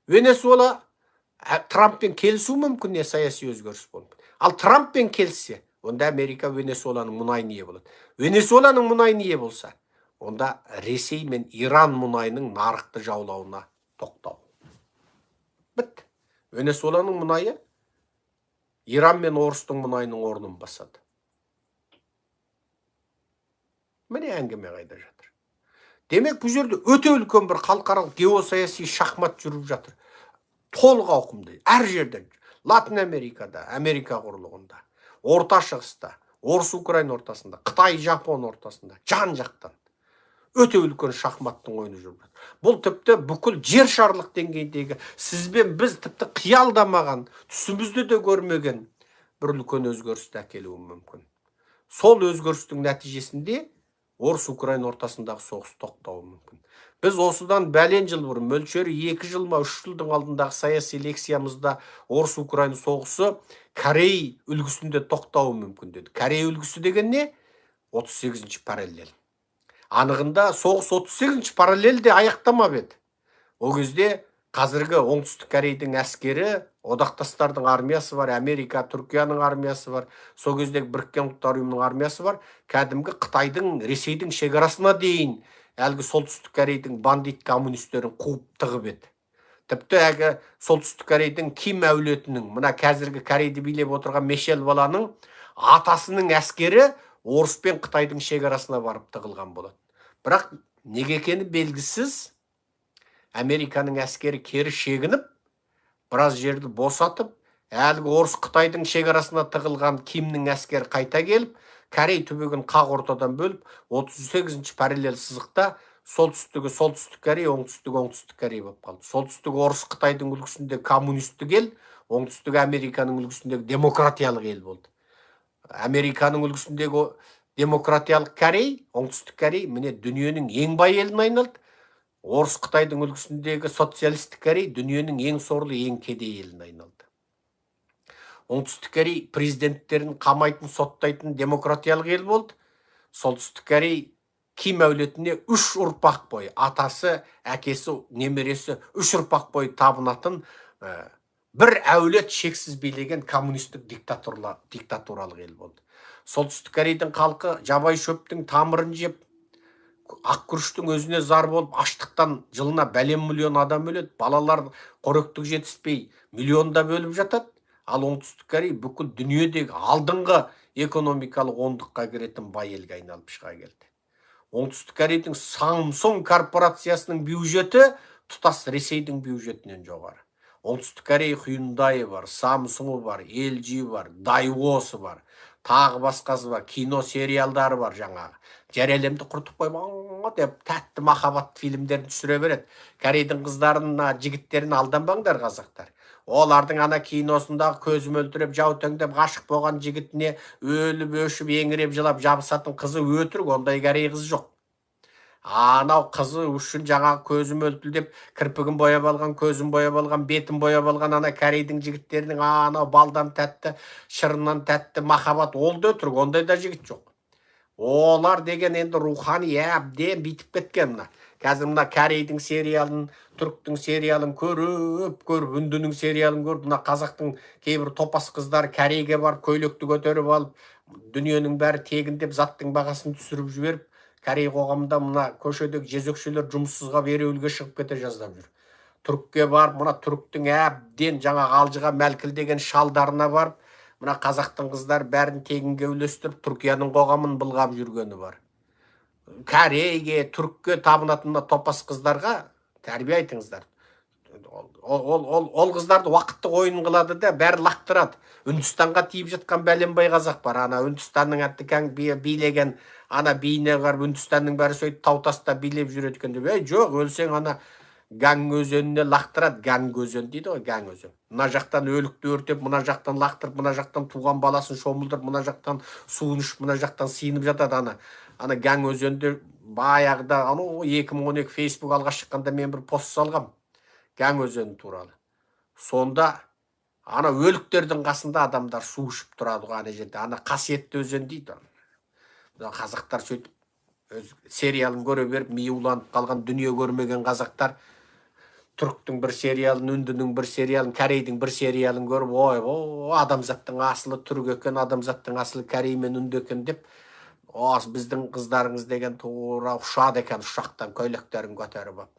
Венесуэла Трамппен келісу мүмкін, не саяси өзгеріс болды. Ал Трамппен келсе, онда Америка Венесуэланың мұнайын ие болады. Венесуэланың мұнайын ие болса, онда Ресей мен Иран мұнайының нарықты жаулауына тоқтау. Бітті. Венесуэланың мұнайы Иран мен Орыстың мұнайының орнын басады. Міне әңгіме қайда жатыр. Демек, бұл жерде өте үлкен бір халықаралық геосаяси шахмат жүріп жатыр. Толық ауқымды. Әр жерден. Латын Америкада, Америка құрлығында, Орта Шығыста, Орыс-Украин ортасында, Қытай-Жапон ортасында, жан-жақтан өте үлкен шахматтың ойыны жүріп жатыр. Бұл тіпті бүкіл жер шарлық деңгейдегі, сізбен біз тіпті қиялдамаған, түсімізді де көрмеген бір үлкен өзгерісті әкелуі мүмкін. Сол өзгерістің нәтижесінде Орыс-Украин ортасындағы соғыс тоқтауы мүмкін. Біз осыдан бәлен жыл бұрын, мөлшері 2 жыл ма 3 жылдың алдындағы саяси лекциямызда Орыс-Украин соғысы Корей үлгісінде тоқтауы мүмкін деді. Корей үлгісі деген не? 38-ші параллель. Анығында соғыс 38-ші параллельде аяқтамап еді. Ол кезде қазіргі оңтүстік Корейдің әскері, одақтастардың армиясы бар, Америка, Түркияның армиясы бар, сол кездегі Біріккен Ұлттар ұйымының армиясы бар, кәдімгі Қытайдың, Ресейдің шекарасына дейін әлгі солтүстік Корейдің бандит коммунистерін қуып тығып еді. Тіпті әлгі солтүстік Корейдің Ким әулетінің, мына қазіргі Корейді билеп отырған Мешел баланың атасының әскері Орыс пен Қытайдың шекарасына барып тығылған болады. Бірақ неге екені белгісіз, Американың әскері кері шегініп, біраз жерді босатып, әлгі Орыс Қытайдың шекарасына тығылған Кимнің әскері қайта келіп, Корей түбегін қақ ортадан бөліп, 38-ші параллель сызықта солтүстігі солтүстік Корей, оңтүстігі оңтүстік Корей болып қалды. Солтүстігі Орыс Қытайдың үлгісінде коммунистік ел, оңтүстігі Американың үлгісіндегі демократиялық ел болды. Американың үлгісіндегі демократиялық Корей, оңтүстік Корей, міне дүниенің ең бай елін айналды. Орыс Қытайдың үлгісіндегі социалистік Корей дүниенің ең сорлы, ең кедей елін айналды. Оңтүстік Корей президенттерін қамайтын, соттайтын демократиялық ел болды. Солтүстік Корей Ким әулетіне 3 ұрпақ бойы, атасы, әкесі, немересі 3 ұрпақ бойы табынатын бір әулет шексіз билеген коммунистік диктатуралық ел болды. Солтүстік Корейдің халқы жабай шөптің тамырын жеп, ақ күріштің өзіне зар болып, аштықтан жылына бәлен миллион адам өледі, балалар қоректік жетіспей миллионда бөліп жатады. Ал оңтүстік Корей бүкіл дүниедегі алдыңғы экономикалық ондыққа кіретін бай елге айналып шыға келді. Оңтүстік Корейдің Samsung корпорациясының бюджеті тұтас Ресейдің бюджетінен жоғары. Оңтүстік Корей Hyundai бар, Samsung бар, LG бар, Daewoo бар, тағы басқасы бар, кино сериалдары бар жаңағы. Жер әлемді құртып қойма деп тәтті махаббат фильмдерін түсіре береді. Корейдің қыздарына, жігіттерін алданбаңдар қазақтар. Олардың ана киносындағы көзім өлтіріп, жау теңдеп, ғашық болған жігітіне өліп, өшіп, еңіреп, жылап жабысатын қызы өтірік, ондай Корей қыз жоқ. Анау қызы үшін жаңағы көзім өлтілдеп, кірпігін бояп алған, көзін бояп алған, бетін бояп алған ана Корейдің жігіттерінің анау балдан тәтті, шырыннан тәтті махаббат, ол да өтірік, ондай да жігіт жоқ. Олар деген енді рухани әбден битіп кеткен мына. Қазір мына Корейдің сериалын, түріктің сериалын көріп, үндінің сериалын көріп, мына қазақтың кейбір топас қыздар Корейге барып, көйлекті көтеріп алып, дүниенің бәрі тегін деп заттың бағасын түсіріп жіберіп, Корей қоғамында мына көшедегі жезөкшелер жұмыссызға ереуілге шығып кете жаздап жүр. Түрікке барып, мына түріктің әбден жаңа алжыға мәлкілдеген шалдарына барып, мына қазақтың қыздар бәрін тегінге үлестіріп, Түркияның қоғамын былғап жүргені бар. Корейге, түрікке табынатын топас қыздарға тәрбие айтыңыздар. Ол қыздарды уақытты ойын қылады да бәрі лақтырады. Үндістанға тиіп жатқан бәленбай қазақ бар. Ана Үндістанның әттікәң билеген ана биіне қарып Үндістанның бәрі сөйтіп таутаста билеп жүреді екен деп. Жоқ, өлсең ана Ганг өзеніне лақтырады. Ганг өзен дейді ғой, Ганг өзен. Мына жақтан өлікті өртеп, мына жақтан лақтырып, мына жақтан туған баласын шомылдырып, мына жақтан суын ішіп, мына жақтан сиынып жатады. Ана Ганг өзенде баяғыда 2012 Facebook алғаш шыққанда мен бір пост салғам. Ганг өзені туралы. Сонда ана өліктердің қасында адамдар су ішіп тұрады ғой ана жерде. Ана қасиетті өзен дейді. Қазақтар сөйтіп сериалын көре беріп, миы уланып қалған, дүние көрмеген қазақтар түріктің бір сериалын, үндінің бір сериалын, корейдің бір сериалын көріп, ой, адамзаттың асылы түрік екен, адамзаттың асылы корей мен үнді екен деп, біздің қыздарыңыз деген тура ұшады екен, ұшақтан көйлектерін көтеріп алып.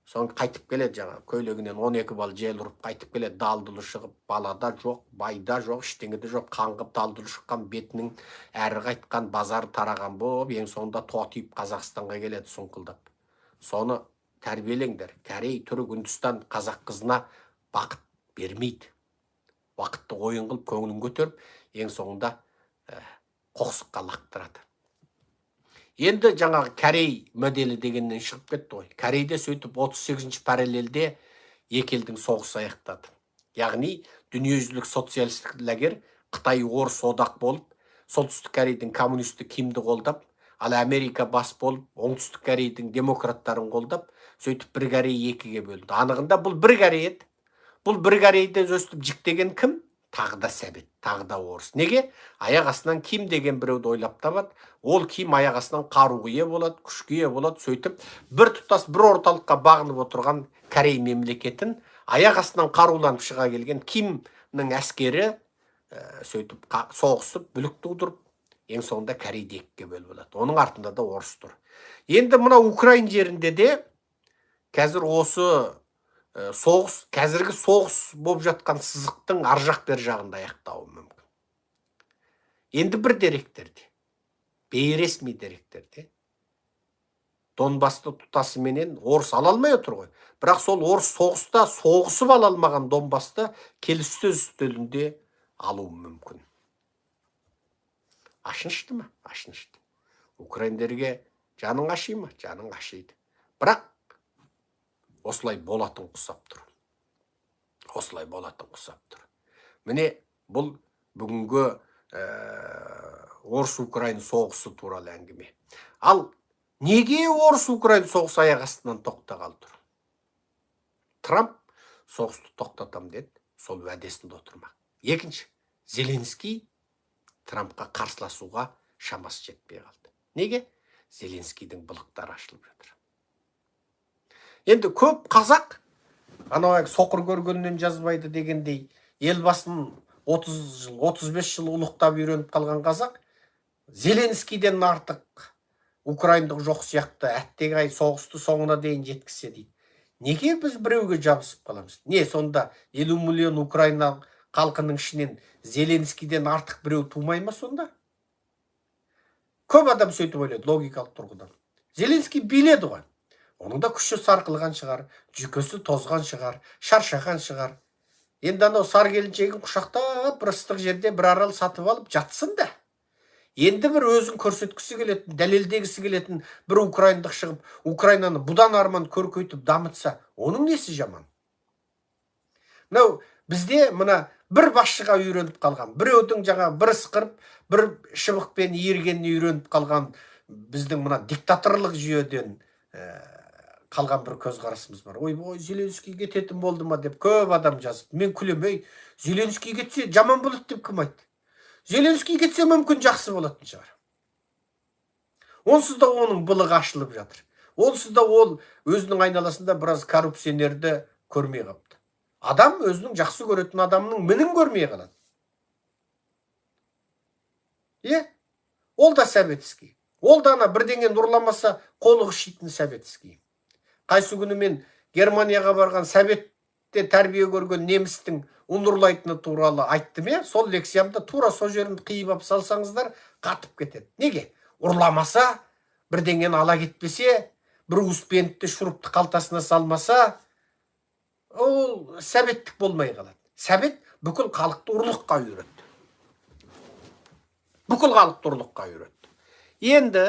Соң қайтып келеді, жаңа көйлегінен 12 бал жел ұрып қайтып келеді, далдылы шығып, балада жоқ, байда жоқ, ештеңеде жоқ, қаңғып далдылы шыққан, бетінің әрі қайтқан, базар тараған болып, ең соңында тотиып Қазақстанға келеді сұңқылдап. Соны тәрбиелеңдер. Корей, түрік, Үндістан қазақ қызына бақыт бермейді. Уақытты ойын қылып, көңілін көтеріп, ең соңында қоқсыққа лақтырады. Енді жаңағы Корей моделі дегеннен шығып кетті ғой. Корейде сөйтіп 38-ші параллельде екі елдің соғысы аяқтады. Яғни дүниежүзілік социалистік лагер Қытай орыс одақ болып, солтүстік Корейдің коммунисті Кимді қолдап, ал Америка бас болып, оңтүстік Корейдің демократтарын қолдап, сөйтіп бір Корей екіге бөлді. Анығында бұл бір Корей еді. Бұл бір Корейді өстіп жіктеген кім? Тағы да Совет, тағы да орыс. Неге? Аяқ астынан Ким деген біреуді ойлап табады. Ол Ким аяқ астынан қаруға ие болады, күшке ие болады. Сөйтіп бір тұтас бір орталыққа бағынып отырған Корей мемлекетін аяқ астынан қаруланып шыға келген Кимнің әскері сөйтіп соғысып, бүлік тудырып, ең соңында Корейді екіге бөліп алады. Оның артында да орыс тұр. Енді мына Украин жерінде де қазір осы соғыс, қазіргі соғыс болып жатқан сызықтың аржақ бер жағында аяқтауы мүмкін. Енді бір деректерде, бейресми деректерде, Донбасты тұтасыменен орыс ала алмай отыр ғой. Бірақ сол орыс соғыста соғысып ала алмаған Донбасты келіссөз үстелінде алуы мүмкін. Ашынышты ма? Ашынышты. Украиндерге жаның аши ма? Жаның ашиды. Бірақ осылай болатын құсап тұр. Осылай болатын құсап тұр. Міне бұл бүгінгі орыс-украин соғысы туралы әңгіме. Ал неге орыс-украин соғысы аяқ астынан тоқтағалы тұр? Трамп соғысты тоқтатам деді, сол уәдесінде отырмақ. Екінші, Зеленский Трампқа қарсыласуға шамасы жетпей қалды. Неге? Зеленскийдің былықтары ашылып жатыр. Енді көп қазақ, анау соқыр көргеннен жазбайды дегендей, елбасын 30 жыл, 35 жыл ұлықтап үйреніп қалған қазақ, Зеленскийден артық украиндық жоқ сияқты әттеген соғысты соңына дейін жеткізсе дейді. Неге біз біреуге жабысып қаламыз? Не, сонда 50 миллион Украина халқының ішінен Зеленскийден артық біреу тумай ма сонда? Көп адам сөйтіп ойлайды, логикалық тұрғыдан. Зеленский биледі ғой. Оның да күші сарқылған шығар, жүкесі тозған шығар, шаршаған шығар. Енді анау сар келіншегін құшақтап, бір ыстық жерде бір арал сатып алып жатсын да. Енді бір өзін көрсеткісі келетін, дәлелдегісі келетін бір украиндық шығып, Украинаны бұдан арман көркейтіп дамытса, оның несі жаман? Бізде мына бір басшыға үйреніп қалған, біреудің жаңа бір ысқырып, бір шыбықпен иіргеніне үйреніп қалған біздің мына диктаторлық жүйеден қалған бір көзқарасымыз бар. Ой, Зеленский кететін болды ма деп көп адам жазып. Мен күлемей, Зеленский кетсе жаман болады деп кім айтты? Зеленский кетсе мүмкін жақсы болатын шығар. Онсыз да оның былығы ашылып жатыр. Онсыз да ол өзінің айналасында біраз коррупционерді көрмей қапты. Адам өзінің жақсы көретін адамның мінін көрмей қалады. Ол да Советский. Ол да ана бірдеңен ұрламаса қолы қышитын Советский. Қайсы күні мен Германияға барған Советте тәрбие көрген немістің ұнұрлайтыны туралы айттым, сол лекциямда тура сол жерін қиып алып салсаңыздар қатып кетеді. Неге? Ұрламаса бірдеңені ала кетпесе, бір успентті шурупты қалтасына салмаса, ол сәбеттік болмай қалады. Сәбет бүкіл халықты ұрлыққа үйретті. Бүкіл халықты ұрлыққа үйретті. Енді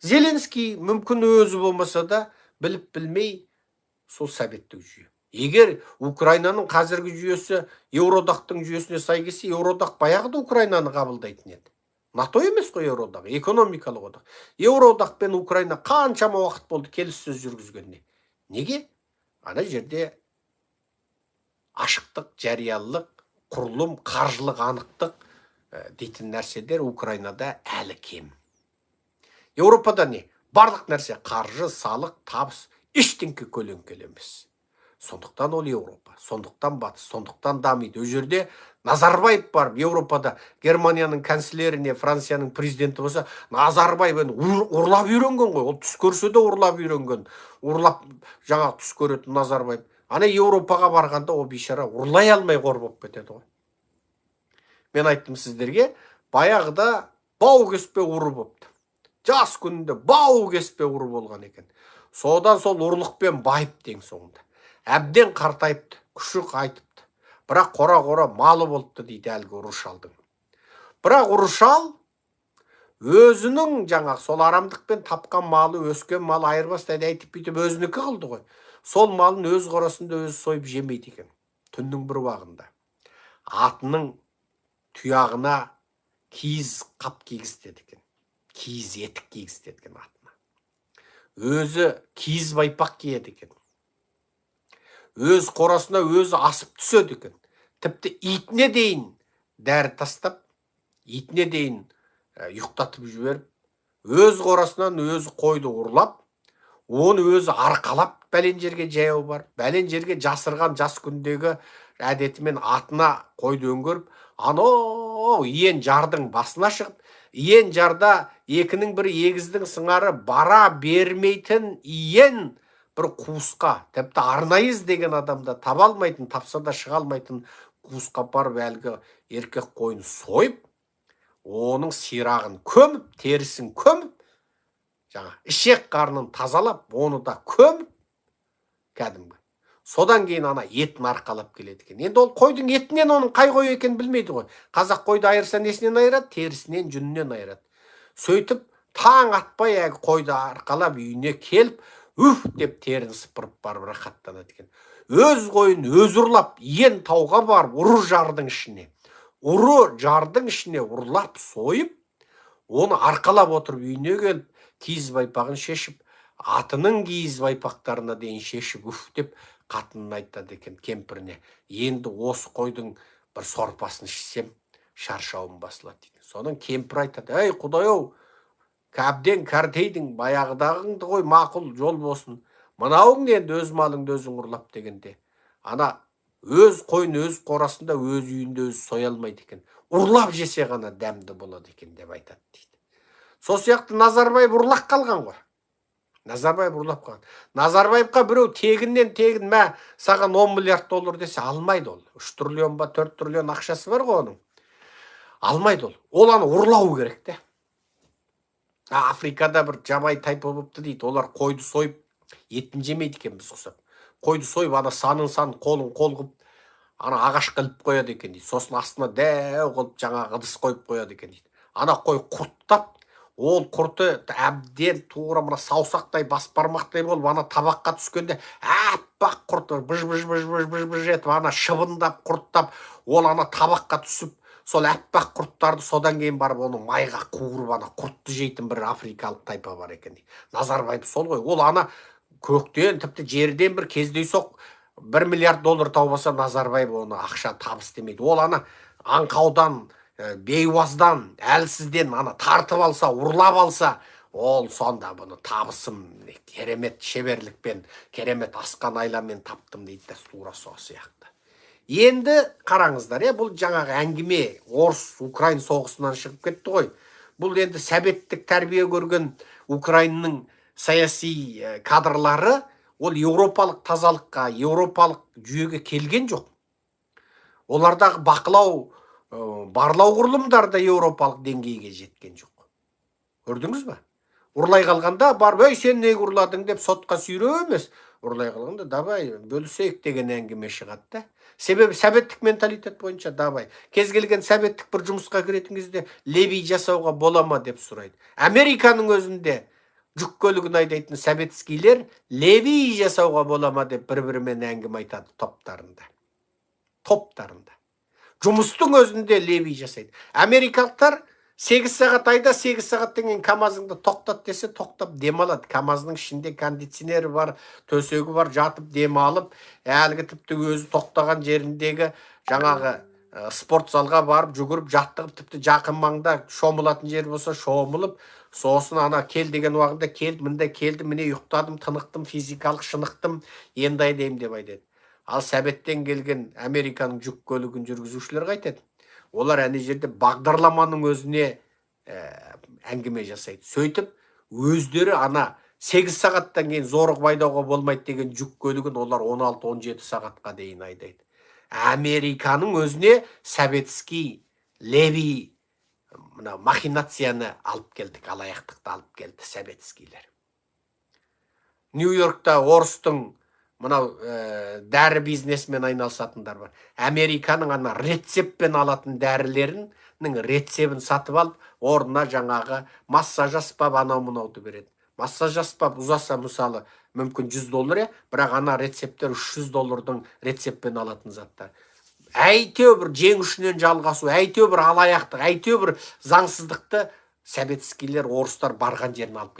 Зеленский мүмкін өзі болмаса да біліп білмей сол сәбеттік жүйе. Егер Украинаның қазіргі жүйесі Еуродақтың жүйесіне сай келсе, Еуродақ баяғыда Украинаны қабылдайтын еді. НАТО емес қой Еуродақ, экономикалық одақ. Еуродақ пен Украина қаншама уақыт болды келіссөз жүргізгеніне. Неге? Ана жерде ашықтық, жариялылық, құрылым, қаржылық анықтық дейтін нәрселер Украинада әлі кем. Еуропада не? Барлық нәрсе қаржы, салық, табыс, ештеңке көлеңкелі емес. Сондықтан ол Еуропа, сондықтан батыс, сондықтан дамиды. Ол жерде Назарбаев бар, Еуропада Германияның канцлеріне, Францияның президенті болса, Назарбаев ұрлап үйренген ғой. Ол түс көрсе де ұрлап үйренген. Ұрлап жаңа түс көретін Назарбаев. Ана Еуропаға барғанда ол бейшара ұрлай алмай қор болып кетеді ғой. Мен айттым сіздерге, баяғыда бау кеспе ұры болыпты. Жас күнінде бау кеспе ұры болған екен. Содан сол ұрлықпен байып дең соңында. Әбден қартайыпты, күші қайтыпты. Бірақ қора-қора малы болыпты дейді әлгі ұрышалдың. Бірақ ұрышал өзінің жаңа сол арамдықпен тапқан малы, өскен малы айырбастайды айтып бүйтіп өзінікі қылды ғой. Сол малын өз қорасында өзі сойып жемейді екен. Түннің бір уағында атының тұяғына киіз қап кигізтеді екен. Киіз етік кигізтеді екен атына. Өзі киіз байпақ киеді екен. Өз қорасына өзі асып түседі екен. Тіпті итіне дейін дәрі тастап, итіне дейін ұйықтатып жіберіп, өз қорасынан өзі қойды ұрлап, оны өзі арқалап бәлен жерге жаяу бар, бәлен жерге жасырған жас күндегі әдетімен атына қойды өңгеріп, анау иен жардың басына шығып, иен жарда екінің бірі егіздің сыңары бара бермейтін иен бір қуысқа, тіпті арнайы іздеген адамда таба алмайтын, тапса да шыға алмайтын қуысқа барып әлгі еркек қойын сойып, оның сирағын көміп, терісін көміп, жаңа ішек қарнын тазалап, оны да көміп, кәдімгі. Содан кейін ана етін арқалап келеді екен. Енді ол қойдың етінен оның қай қой екенін білмейді ғой. Қазақ қойды айырса несінен айырады? Терісінен, жүнінен айырады. Сөйтіп таң атпай қойды арқалап үйіне келіп, үф деп терін сыпырып барып рахаттанады екен. Өз қойын өз ұрлап, иен тауға барып, ұры жардың ішіне. Ұры жардың ішіне ұрлап сойып, оны арқалап отырып үйіне келіп, киіз байпағын шешіп, атының киіз байпақтарына дейін шешіп, үф деп қатынын айтады екен кемпіріне. Енді осы қойдың бір сорпасын ішсем, шаршауым басылады дейді. Соның кемпір айтады: "Ей Құдай-ау, кәбден кәртейдің баяғыдағыңды ғой, мақұл жол болсын. Мынауың енді өз малыңды өзің ұрлап" дегенде, ана өз қойын өз қорасында, өз үйінде өзі соя алмайды екен. Ұрлап жесе ғана дәмді болады екен деп айтады дейді. Сол сияқты Назарбаев ұрлап қалған ғой. Назарбаев ұрлап қалған. Назарбаевқа біреу тегіннен тегін, мә, саған 10 миллиард доллар десе алмайды ол. 3 триллион ба 4 триллион ақшасы бар ғой оның. Алмайды ол. Ол аны ұрлау керек те. Африкада бір жабай тайпа болыпты дейді. Олар қойды сойып, етін жемейді екен біз ұқсап. Қойды сойып, ана санын қолын қол қылып, ана ағаш қылып қояды екен дейді. Сосын астына дәу қылып жаңа ыдыс қойып қояды екен дейді. Ана қой құрттап, ол құрты әбден тура мына саусақтай, бас бармақтай болып, ана табаққа түскенде аппақ құрты быж етіп, ана шыбындап, құрттап, ол ана табаққа түсіп, сол аппақ құрттарды содан кейін барып оны майға қуырып, ана құртты жейтін бір африкалық тайпа бар екен дейді. Назарбаев сол ғой. Ол ана көктен, тіпті жерден бір кездейсоқ 1 миллиард доллар таубаса, Назарбаев оны ақша табыс демейді. Ол ана аңқаудан, бейуаздан, әлсізден ана тартып алса, ұрлап алса, ол сонда бұны табысым керемет шеберлікпен, керемет асқан айламен таптым дейді, тура сол сияқты. Енді қараңыздар, бұл жаңағы әңгіме орыс Украин соғысынан шығып кетті ғой. Бұл енді сәбеттік тәрбие көрген Украинның саяси кадрлары ол еуропалық тазалыққа, еуропалық жүйеге келген жоқ. Олардағы бақылау, барлау құрылымдар да еуропалық деңгейге жеткен жоқ. Көрдіңіз ба? Урлай қалғанда барып, "Ей, сен неге ұрладың?" деп сотқа сүйреп емес. Урлай қалғанда, "Давай, бөлісейік" деген әңгіме шығады да. Себебі советтік менталитет бойынша давай. Кез келген советтік бір жұмысқа кіретін кезде леви жасауға бола ма деп сұрайды. Американың өзінде жүк көлігін айдайтын советскийлер леви жасауға бола ма деп бір-бірімен әңгіме айтады топтарында. Топтарында. Жұмыстың өзінде леви жасайды. Америкалықтар 8 сағат айда 8 сағаттан кейін КамАЗыңды тоқтат десе тоқтап демалады. КамАЗның ішінде кондиционері бар, төсегі бар, жатып демалып, әлгі тіпті өзі тоқтаған жеріндегі жаңағы спорт залға барып жүгіріп жаттығып, тіпті жақын маңда шомылатын жер болса шомылып, сосын ана кел деген уақытта келді, мында келді, міне ұйықтадым, тынықтым, физикалық шынықтым, енді айдайым деп айтады. Ал советтен келген Американың жүк көлігін жүргізушілер қайтеді. Олар әне жерде бағдарламаның өзіне әңгіме жасайды. Сөйтіп, өздері ана 8 сағаттан кейін зорық байдауға болмайды деген жүк көлігін олар 16-17 сағатқа дейін айдайды. Американың өзіне советский леви махинацияны алып келдік, алаяқтықты алып келді советскийлер. Нью-Йоркта орыстың мынау дәрі бизнесмен айналысатындар бар. Американың ана рецептпен алатын дәрілерінің рецебін сатып алып, орнына жаңағы массаж аспап анау-мынауды береді. Массаж аспап ұзаса мысалы мүмкін $100, бірақ ана рецептер $300 рецептпен алатын заттар. Әйтеу бір жеңушінен жалғасу, әйтеу бір алаяқтық, әйтеу бір заңсыздықты советскийлер, орыстар барған жерін алып